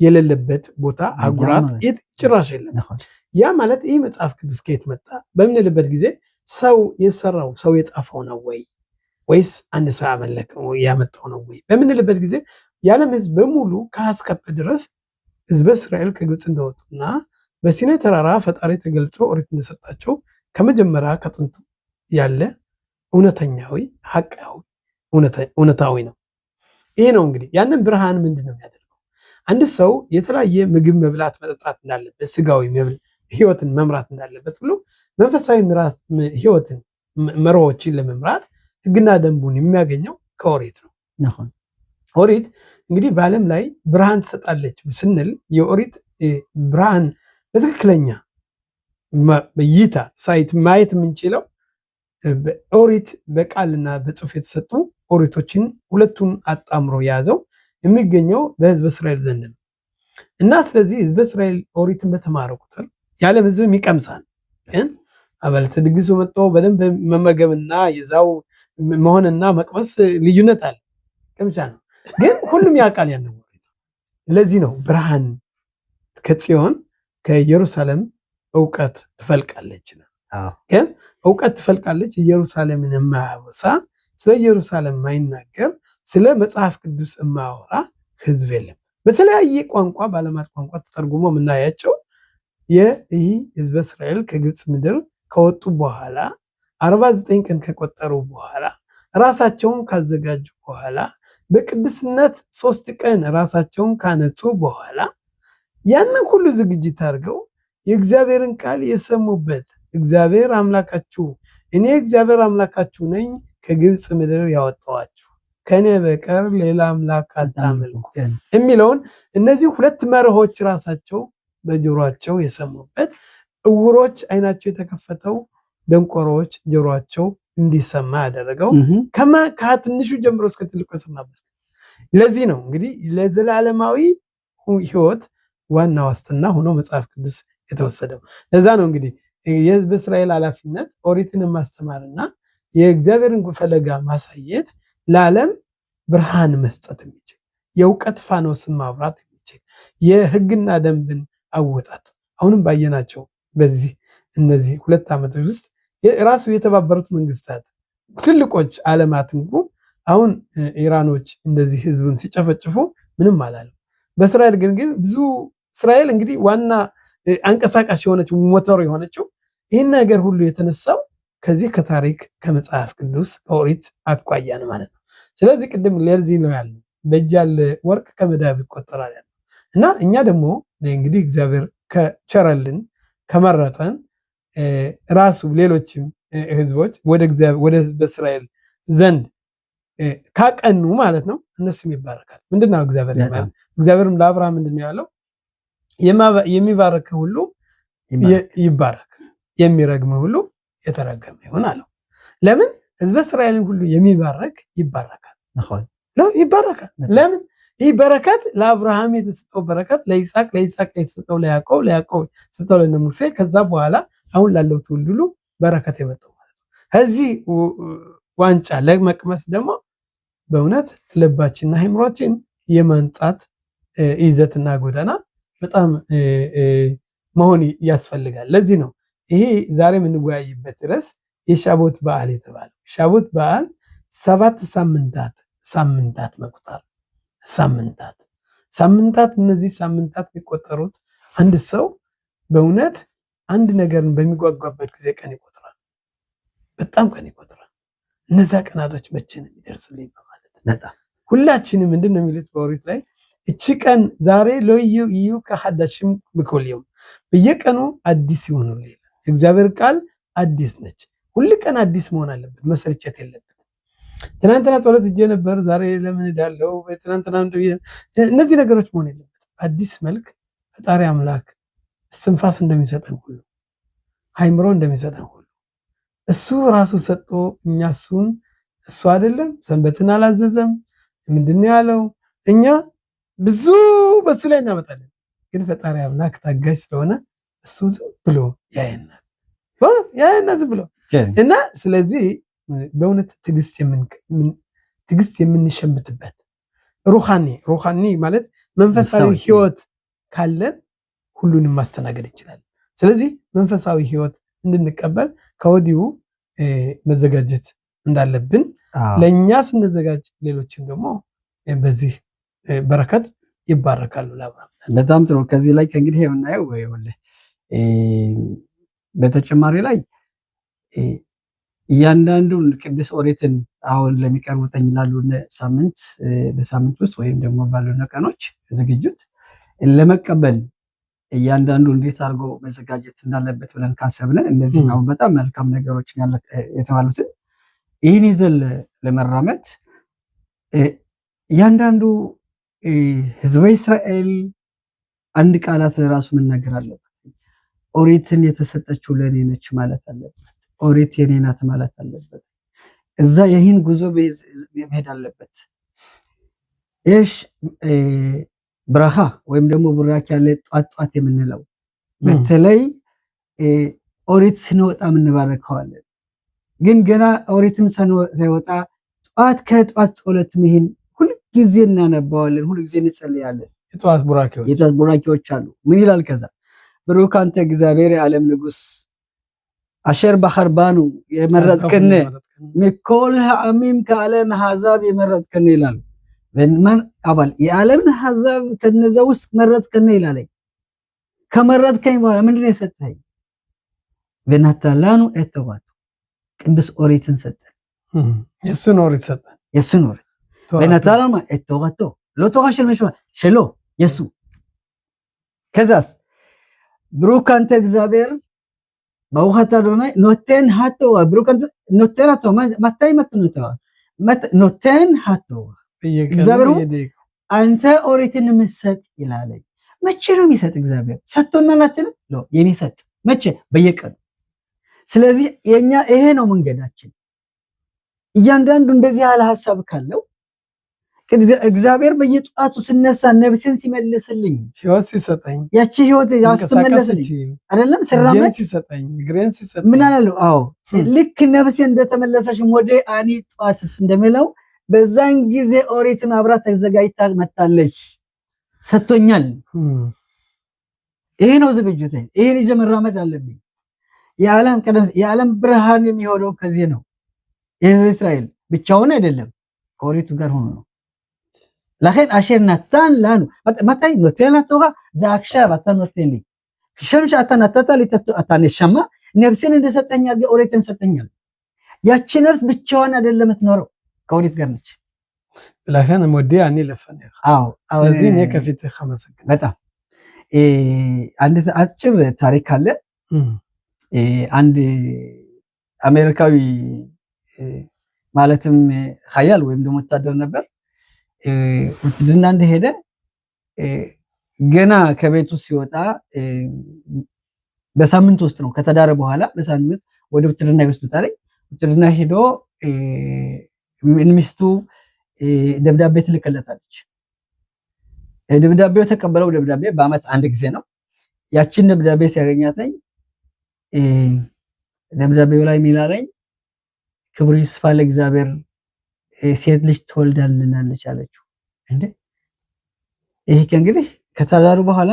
የሌለበት ቦታ አጉራት ጭራሽ የለም። ያ ማለት ይህ መጽሐፍ ቅዱስ ከየት መጣ በምንልበት ጊዜ ሰው የሰራው ሰው የጻፈው ነው ወይ ወይስ አንድ ሰው ያመጣው ነው ወይ በምንልበት ጊዜ የዓለም ህዝብ በሙሉ ከአስከፈ ድረስ ህዝበ እስራኤል ከግብጽ እንደወጡና በሲናይ ተራራ ፈጣሪ ተገልጾ ኦሪት እንደሰጣቸው ከመጀመሪያ ከጥንቱ ያለ እውነተኛዊ ሐቃዊ እውነታዊ ነው። ይሄ ነው እንግዲህ ያንን ብርሃን ምንድን ነው የሚያደርገው? አንድ ሰው የተለያየ ምግብ መብላት መጠጣት እንዳለበት፣ ስጋዊ ህይወትን መምራት እንዳለበት ብሎ መንፈሳዊ ህይወትን መርሆችን ለመምራት ህግና ደንቡን የሚያገኘው ከኦሪት ነው። ኦሪት እንግዲህ በዓለም ላይ ብርሃን ትሰጣለች ስንል የኦሪት ብርሃን በትክክለኛ እይታ ሳይት ማየት የምንችለው ኦሪት በቃልና በጽሑፍ የተሰጡ ኦሪቶችን ሁለቱን አጣምሮ የያዘው የሚገኘው በህዝበ እስራኤል ዘንድ ነው እና ስለዚህ ህዝበ እስራኤል ኦሪትን በተማረ ቁጥር የዓለም ህዝብም ይቀምሳል። ግን አባለተ ድግሱ መጥቶ በደንብ መመገብና የዛው መሆንና መቅመስ ልዩነት አለ። ቅምሻ ነው፣ ግን ሁሉም ያውቃል ያንን ኦሪት። ለዚህ ነው ብርሃን ከጽዮን ከኢየሩሳሌም እውቀት ትፈልቃለች ነው። ግን እውቀት ትፈልቃለች ኢየሩሳሌምን የማያወሳ ስለ ኢየሩሳሌም የማይናገር ስለ መጽሐፍ ቅዱስ የማያወራ ህዝብ የለም። በተለያየ ቋንቋ በዓለማት ቋንቋ ተተርጉሞ የምናያቸው ይህ ህዝበ እስራኤል ከግብፅ ምድር ከወጡ በኋላ 49 ቀን ከቆጠሩ በኋላ ራሳቸውን ካዘጋጁ በኋላ በቅድስነት 3 ቀን ራሳቸውን ካነጹ በኋላ ያንን ሁሉ ዝግጅት አድርገው የእግዚአብሔርን ቃል የሰሙበት እግዚአብሔር አምላካችሁ እኔ እግዚአብሔር አምላካችሁ ነኝ ከግብፅ ምድር ያወጣኋችሁ ከኔ በቀር ሌላ አምላክ አታምልኩ የሚለውን እነዚህ ሁለት መርሆች ራሳቸው በጆሮአቸው የሰሙበት፣ እውሮች አይናቸው የተከፈተው፣ ደንቆሮች ጆሮአቸው እንዲሰማ ያደረገው ከትንሹ ጀምሮ እስከ ትልቁ የሰማበት። ለዚህ ነው እንግዲህ ለዘላለማዊ ህይወት ዋና ዋስትና ሆኖ መጽሐፍ ቅዱስ የተወሰደው። ለዛ ነው እንግዲህ የህዝብ እስራኤል ኃላፊነት ኦሪትን ማስተማርና የእግዚአብሔርን ፈለጋ ማሳየት፣ ለዓለም ብርሃን መስጠት የሚችል የእውቀት ፋኖስን ማብራት የሚችል የህግና ደንብን አወጣት። አሁንም ባየናቸው በዚህ እነዚህ 2 ዓመቶች ውስጥ ራሱ የተባበሩት መንግስታት ትልቆች ዓለማት እንኳ አሁን ኢራኖች እንደዚህ ህዝቡን ሲጨፈጭፉ ምንም አላለም። በእስራኤል ግን ብዙ እስራኤል እንግዲህ ዋና አንቀሳቃሽ የሆነችው ሞተር የሆነችው ይህን ነገር ሁሉ የተነሳው ከዚህ ከታሪክ ከመጽሐፍ ቅዱስ ከኦሪት አኳያ ነው ማለት ነው። ስለዚህ ቅድም ለዚህ ነው ያለው በእጅ ያለ ወርቅ ከመዳብ ይቆጠራል ያለው እና እኛ ደግሞ እንግዲህ እግዚአብሔር ከቸረልን ከመረጠን ራሱ ሌሎችም ህዝቦች ወደ ህዝብ እስራኤል ዘንድ ካቀኑ ማለት ነው እነሱም ይባረካል። ምንድነው እግዚአብሔር ያለው? እግዚአብሔርም ለአብርሃም ምንድነው ያለው? የሚባረክ ሁሉ ይባረክ፣ የሚረግም ሁሉ የተረገመ ይሁን አለው። ለምን? ህዝበ እስራኤልን ሁሉ የሚባረክ ይባረካል ነው ይባረካል። ለምን? ይህ በረከት ለአብርሃም የተሰጠው በረከት ለይስሐቅ የተሰጠው ለያዕቆብ የተሰጠው ለሙሴ ከዛ በኋላ አሁን ላለው ትውልድ ሁሉ በረከት የመጣው ማለት ነው። ከዚህ ዋንጫ ለመቅመስ ደግሞ በእውነት ልባችንና አእምሮአችን የማንጻት ይዘትና ጎዳና በጣም መሆን ያስፈልጋል። ለዚህ ነው ይሄ ዛሬ የምንወያይበት ርዕስ የሻቦት በዓል የተባለው። ሻቦት በዓል 7 ሳምንታት መቁጠር ሳምንታት እነዚህ ሳምንታት የሚቆጠሩት አንድ ሰው በእውነት አንድ ነገርን በሚጓጓበት ጊዜ ቀን ይቆጥራል። በጣም ቀን ይቆጥራል። እነዛ ቀናቶች መቼ ነው የሚደርሱልኝ በማለት ሁላችንም ምንድን ነው የሚሉት በኦሪት ላይ እቺ ቀን ዛሬ ለዩ ከሐዳሽም በኮልየም በየቀኑ አዲስ ይሆኑልኝ። እግዚአብሔር ቃል አዲስ ነች። ሁሉ ቀን አዲስ መሆን አለበት፣ መሰልቸት የለበት። ትናንትና ጸሎት እጄ ነበር ዛሬ ለምን ሄዳለሁ? ትናንትና እነዚህ ነገሮች መሆን የለበት። አዲስ መልክ ፈጣሪ አምላክ እስትንፋስ እንደሚሰጠን ሁሉ አእምሮ እንደሚሰጠን ሁሉ እሱ ራሱ ሰጥቶ እኛ እሱ አይደለም ሰንበትን አላዘዘም። ምንድነው ያለው? እኛ ብዙ በሱ ላይ እናመጣለን፣ ግን ፈጣሪ አምላክ ታጋሽ ስለሆነ እሱ ዝም ብሎ ያየናል። በእውነት ያየናል ዝም ብሎ እና ስለዚህ በእውነት ትዕግስት የምንሸምትበት ሩሃኒ ማለት መንፈሳዊ ህይወት ካለን ሁሉንም ማስተናገድ ይችላል። ስለዚህ መንፈሳዊ ህይወት እንድንቀበል ከወዲሁ መዘጋጀት እንዳለብን ለእኛ ስንዘጋጅ ሌሎችም ደግሞ በዚህ በረከት ይባረካሉ። በጣም ጥሩ። ከዚህ ላይ ከእንግዲህ የምናየው በተጨማሪ ላይ እያንዳንዱን ቅዱስ ኦሪትን አሁን ለሚቀርቡትኝ ላሉ ሳምንት በሳምንት ውስጥ ወይም ደግሞ ባሉን ቀኖች ዝግጅት ለመቀበል እያንዳንዱ እንዴት አድርጎ መዘጋጀት እንዳለበት ብለን ካሰብነ እነዚህ አሁን በጣም መልካም ነገሮችን የተባሉትን ይህን ይዘን ለመራመድ እያንዳንዱ ህዝበ እስራኤል አንድ ቃላት ለራሱ መናገር አለበት። ኦሪትን የተሰጠችው ለኔ ነች ማለት አለበት። ኦሪት የኔ ናት ማለት አለበት። እዛ ይህን ጉዞ መሄድ አለበት። እሺ ብራኻ ወይም ደግሞ ቡራክ ያለ ጧት የምንለው በተለይ ኦሪት ስንወጣ የምንባረከዋለን። ግን ገና ኦሪትም ሳይወጣ ጧት ከጧት ጸሎት ይህን ሁልጊዜ እናነባዋለን፣ ሁልጊዜ እንጸልያለን። የጧት ቡራኪዎች አሉ። ምን ይላል? ከዛ ብሩክ አንተ እግዚአብሔር የዓለም ንጉስ አሸር በሐርባኑ የመረጥከን ሚኮል ዓሚም ከዓለም አሕዛብ የመረጥከን ይላል። በማን አባል የዓለም አሕዛብ ከነዛ ውስጥ መረጥከን ይላል። ከመረጥከኝ በኋላ ምንድነው የሰጠኝ? በናታላኑ እተዋቱ ቅዱስ ኦሪትን ሰጠን። የሱን ኦሪት ሰጠን። የሱን ኦሪት በናታላኑ እተዋቱ ለተዋሽል መሽዋ ሸሎ የሱ ከዛስ ብሩክ አንተ እግዚአብሔር በውሃታ ዶና ኖቴን ሃቶዋ ብሩክ አንተ ኖቴን ሃቶዋ ማታይ መጥኖታዋ ኖቴን ሃቶዋ እግዚአብሔር አንተ ኦሪትን ምሰጥ ይላል። መቼ ነው የሚሰጥ? እግዚአብሔር ሰጥቶናል አትልም? የሚሰጥ መቼ? በየቀኑ። ስለዚህ የኛ ይሄ ነው መንገዳችን። እያንዳንዱ እንደዚህ ያለ ሐሳብ ካለው እግዚአብሔር በየጧቱ ስነሳ ነብስን ሲመልስልኝ ህይወት ሲሰጠኝ ያቺ ህይወት ያስተመለስልኝ አይደለም ስራመት ሲሰጠኝ ግሬን ሲሰጠኝ ምን አላለው? አዎ ልክ ነብሴ እንደተመለሰሽ ወደ አኒ ጧትስ እንደሚለው በዛን ጊዜ ኦሪትን አብራ ተዘጋጅታ መጣለች፣ ሰጥቶኛል። ይሄ ነው ዝግጁት። ይሄን ይዤ መራመድ አለብኝ። የዓለም ብርሃን የሚሆነው ከዚህ ነው። የህዝብ እስራኤል ብቻውን አይደለም ከኦሪቱ ጋር ሆኖ ነው። ለከን አሸር ናታን ላኑ ማታይ ኖቴና ተዋ ዛክሻ ባታ ኖቴሊ ከሸምሽ አታናታታ ሊተቱ አታነሻማ ነፍስን እንደሰጠኛ ኦሪትን ሰጠኛል። ያቺ ነፍስ ብቻዋን አይደለም የምትኖረው ከኦሪት ጋር ነች። ለከን ሞዲ አኒ ለፈነ አዎ ስለዚህ እኔ ከፊት ከመሰከረ በጣም አንድ አጭር ታሪክ አለ። አንድ አሜሪካዊ ማለትም ኃያል ወይም ደግሞ ወታደር ነበር። ውትድርና እንደሄደ ገና ከቤቱ ሲወጣ በሳምንት ውስጥ ነው ከተዳረ በኋላ በሳምንት ወደ ውትድርና ይወስዱታል። ውትድርና ሄዶ ሚስቱ ደብዳቤ ትልክለታለች። ደብዳቤው ተቀበለው ደብዳቤ በአመት አንድ ጊዜ ነው። ያችን ደብዳቤ ሲያገኛተኝ ደብዳቤው ላይ ሚላለኝ ክብሩ ይስፋ ለእግዚአብሔር ሴት ልጅ ትወልዳልናለች አለችው። እንዴ ይሄ እንግዲህ ከተዳሩ በኋላ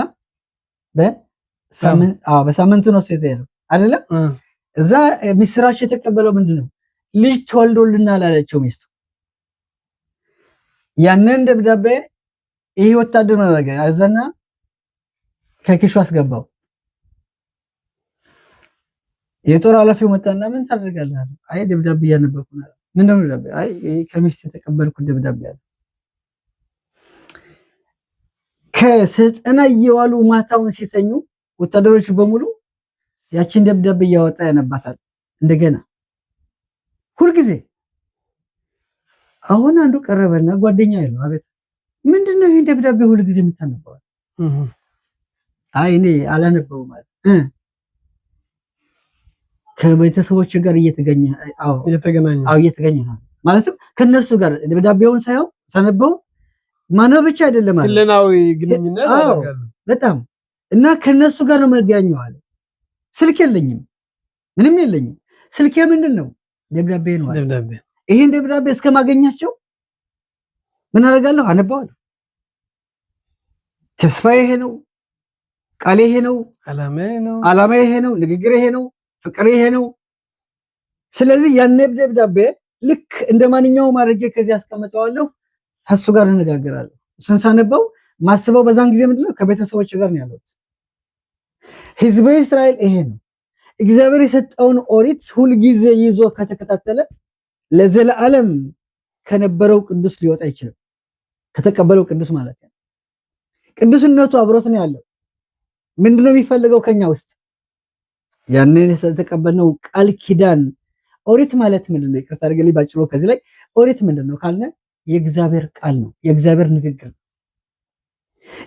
በሳምንቱ ነው ሴት ያለው አይደለም። እዛ ሚስራች የተቀበለው ምንድነው? ልጅ ተወልዶልናል አለችው ሚስቱ። ያንን ደብዳቤ ይሄ ወታደር ማረጋ አዘና ከኪሹ አስገባው። የጦር ኃላፊው መጣና ምን ታደርጋለህ? አይ ደብዳቤ ያነበብኩ ነው። ምንድነው ደብዳቤ? አይ ከሚስት የተቀበልኩት ደብዳቤ አለ። ከስልጠና እየዋሉ ማታውን ሲተኙ ወታደሮች በሙሉ ያቺን ደብዳቤ እያወጣ ያነባታል እንደገና ሁልጊዜ። አሁን አንዱ ቀረበና ጓደኛ ይለው አቤት ምንድነው ይሄን ደብዳቤ ሁልጊዜ የምታነበው? አይ እኔ አላነበው ማለት ከቤተሰቦች ጋር እየተገኘ ማለትም ከነሱ ጋር ደብዳቤውን ሳነበው ማነው ብቻ አይደለም ማለት ክልናዊ ግንኙነት አደርጋለሁ በጣም እና ከነሱ ጋር ነው መገናኘው አለ። ስልክ የለኝም ምንም የለኝም። ስልኬ ምንድነው? ደብዳቤ ነው አለ። ደብዳቤ ይሄን ደብዳቤ እስከማገኛቸው ምን አደርጋለሁ? አነባዋለሁ። ተስፋዬ ይሄ ነው፣ ቃሌ ይሄ ነው፣ ዓላማዬ ይሄ ነው፣ ንግግሬ ይሄ ነው፣ ፍቅሬ ይሄ ነው። ስለዚህ ያን ደብዳቤ ልክ እንደማንኛውም አድርጌ ከዚህ አስቀምጠዋለሁ። ከሱ ጋር እንነጋገራለሁ። እሱን ሳነበው ማስበው በዛን ጊዜ ምንድነው? ከቤተሰቦች ጋር ነው ያለው። ህዝበ እስራኤል ይሄ ነው። እግዚአብሔር የሰጠውን ኦሪት ሁልጊዜ ይዞ ከተከታተለ ለዘላለም ከነበረው ቅዱስ ሊወጣ አይችልም። ከተቀበለው ቅዱስ ማለት ነው። ቅዱስነቱ አብሮት ነው ያለው። ምንድነው የሚፈልገው ከኛ ውስጥ? ያንን የተቀበልነው ቃል ኪዳን። ኦሪት ማለት ምንድነው? ይቅርታ አድርገልኝ ባጭሩ ከዚህ ላይ ኦሪት ምንድነው ካልነ የእግዚአብሔር ቃል ነው። የእግዚአብሔር ንግግር፣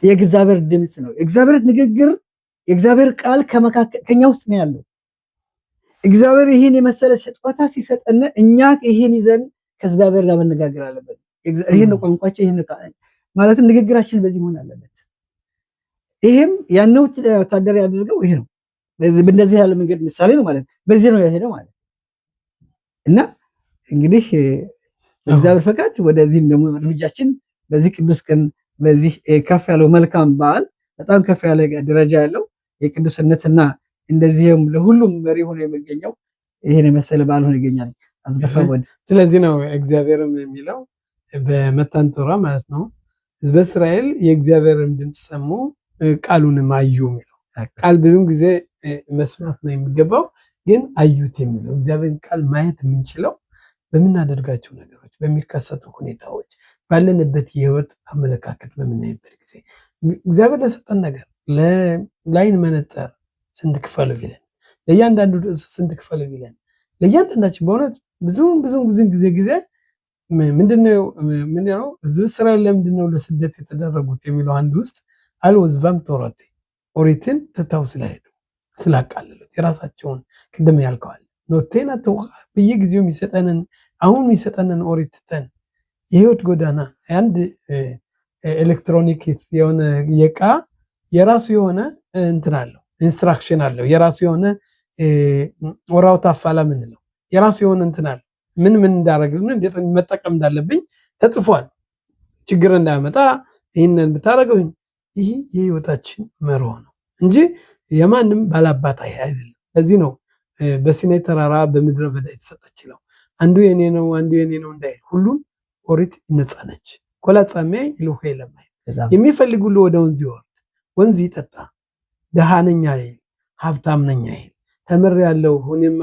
የእግዚአብሔር ድምፅ ነው። የእግዚአብሔር ንግግር፣ የእግዚአብሔር ቃል ከኛ ውስጥ ነው ያለው። እግዚአብሔር ይህን የመሰለ ስጦታ ሲሰጠን እኛ ይህን ይዘን ከእግዚአብሔር ጋር መነጋገር አለበት። ይህን ቋንቋችን፣ ይህን ማለትም ንግግራችን በዚህ መሆን አለበት። ይሄም ያነው ወታደር ያደርገው ይሄ ነው። በእንደዚህ ያለ መንገድ ምሳሌ ነው ማለት በዚህ ነው ያሄደው ማለት እና እንግዲህ እግዚአብሔር ፈቃድ ወደዚህም ደግሞ እርምጃችን በዚህ ቅዱስ ቀን በዚህ ከፍ ያለው መልካም በዓል በጣም ከፍ ያለ ደረጃ ያለው የቅዱስነትና እንደዚህም ለሁሉም መሪ ሆኖ የሚገኘው ይሄን የመሰለ በዓል ሆኖ ይገኛል። አስገፋው ወደ ስለዚህ ነው እግዚአብሔርም የሚለው በመታን ቶራ ማለት ነው ሕዝበ እስራኤል የእግዚአብሔርን ድምፅ ሰሙ ቃሉንም አዩ የሚለው ቃል ብዙም ጊዜ መስማት ነው የሚገባው፣ ግን አዩት የሚለው እግዚአብሔርን ቃል ማየት የምንችለው በምናደርጋቸው ነገሮች፣ በሚከሰቱ ሁኔታዎች፣ ባለንበት የህይወት አመለካከት በምናይበት ጊዜ እግዚአብሔር ለሰጠን ነገር ለላይን መነጠር ስንት ክፈሉ ቢለን፣ ለእያንዳንዱ ስንት ክፈሉ ቢለን፣ ለእያንዳንዳችን በእውነት ብዙ ጊዜ ምንድነው ሕዝበ እስራኤል ለምንድነው ለስደት የተደረጉት የሚለው አንድ ውስጥ አልወዝቫም ተወረደ ኦሪትን ትተው ስለሄዱ ስላቃለሉት የራሳቸውን ቅድም ያልከዋል ኖቴና ተውቃ በየጊዜው የሚሰጠንን አሁን የሚሰጠንን ኦሪት ትተን የህይወት ጎዳና አንድ ኤሌክትሮኒክ የሆነ የቃ የራሱ የሆነ እንትን አለው ኢንስትራክሽን አለው የራሱ የሆነ ወራው ታፋላ ምንለው የራሱ የሆነ እንትን አለው ምን እንዳደረግልን እንዴት መጠቀም እንዳለብኝ ተጽፏል። ችግር እንዳያመጣ ይህንን ብታረገው ይህ የህይወታችን መርሆ ነው እንጂ የማንም ባላባት አይደለም። ለዚህ ነው በሲናይ ተራራ በምድረ በዳ የተሰጠችለው አንዱ የኔ ነው አንዱ የኔ ነው እንዳይል ሁሉም ኦሪት ነፃ ነች። ኮላጻሜ ይልሁ የለማይ የሚፈልግ ሁሉ ወደ ወንዝ ይወርድ ወንዝ ይጠጣ፣ ደሃ ነኝ አይል ሀብታም ነኝ አይል፣ ተምር ያለው ሁኔማ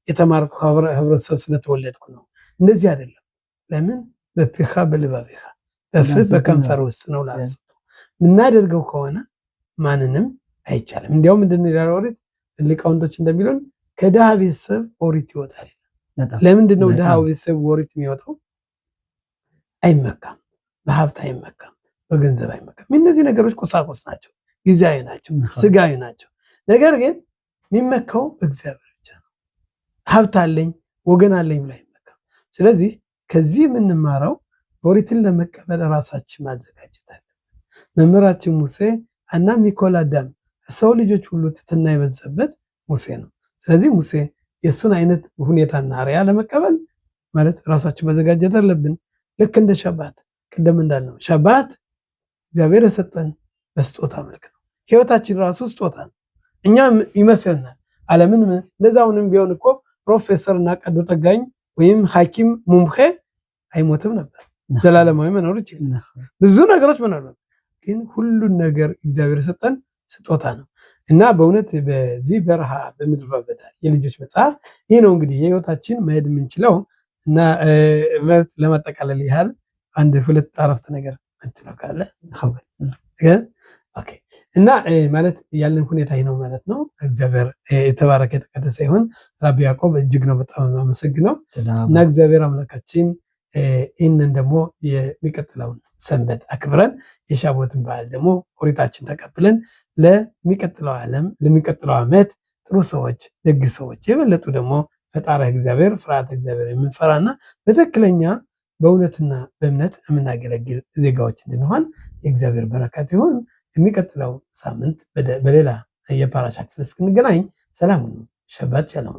የተማርኩ ህብረተሰብ ስለተወለድኩ ነው እንደዚህ አይደለም። ለምን በፊኻ በልባቢኻ በፍህ በከንፈር ውስጥ ነው ላሰው ምናደርገው ከሆነ ማንንም አይቻልም። እንዲያውም ምንድነው ይላል ኦሪት ሊቃውንቶች እንደሚሉን ከድሃ ቤተሰብ ኦሪት ይወጣል። ለምንድነው ድሃ ቤተሰብ ኦሪት የሚወጣው? አይመካም፣ በሀብት አይመካም፣ በገንዘብ አይመካም። እነዚህ ነገሮች ቁሳቁስ ናቸው፣ ጊዜያዊ ናቸው፣ ስጋዊ ናቸው። ነገር ግን የሚመካው እግዚአብሔር ብቻ ነው። ሀብት አለኝ ወገን አለኝ ብሎ አይመካም። ስለዚህ ከዚህ የምንማረው ኦሪትን ለመቀበል ራሳችን ማዘጋጀት አለ። መምህራችን ሙሴ እና ሚኮላ ዳም ሰው ልጆች ሁሉ ትትና የበዛበት ሙሴ ነው። ስለዚህ ሙሴ የሱን አይነት ሁኔታና አርያ ለመቀበል ማለት ራሳችን መዘጋጀት አለብን። ልክ እንደ ሸባት ቅድም እንዳልነው ሸባት እግዚአብሔር የሰጠን በስጦታ መልክ ነው። ህይወታችን ራሱ ስጦታ ነው። እኛ ይመስለናል ዓለምን ለዛውንም ቢሆን እኮ ፕሮፌሰር እና ቀዶ ጠጋኝ ወይም ሐኪም ሙምኼ አይሞትም ነበር፣ ዘላለማዊ መኖር ይችላል፣ ብዙ ነገሮች መኖር ነበር። ግን ሁሉን ነገር እግዚአብሔር የሰጠን ስጦታ ነው እና በእውነት በዚህ በረሃ በምድረ በዳ የልጆች መጽሐፍ ይህ ነው እንግዲህ የህይወታችን መሄድ የምንችለው እና ለማጠቃለል ያህል አንድ ሁለት አረፍተ ነገር እንትለው ካለ ኦኬ እና ማለት ያለን ሁኔታ ይህ ነው ማለት ነው። እግዚአብሔር የተባረከ የተቀደሰ ይሁን። ራቢ ያዕቆብ እጅግ ነው በጣም የማመሰግነው እና እግዚአብሔር አምላካችን ይህንን ደግሞ የሚቀጥለውን ሰንበት አክብረን የሻቦትን በዓል ደግሞ ኦሪታችን ተቀብለን ለሚቀጥለው ዓለም ለሚቀጥለው ዓመት ጥሩ ሰዎች ደግ ሰዎች የበለጡ ደግሞ ፈጣሪ እግዚአብሔር ፍርሃተ እግዚአብሔር የምንፈራና በትክክለኛ በእውነትና በእምነት የምናገለግል ዜጋዎች እንድንሆን የእግዚአብሔር በረከት ይሁን። የሚቀጥለው ሳምንት በሌላ የፓራሻ ክፍል እስክንገናኝ ሰላም ነው። ሸባት ሸሎም።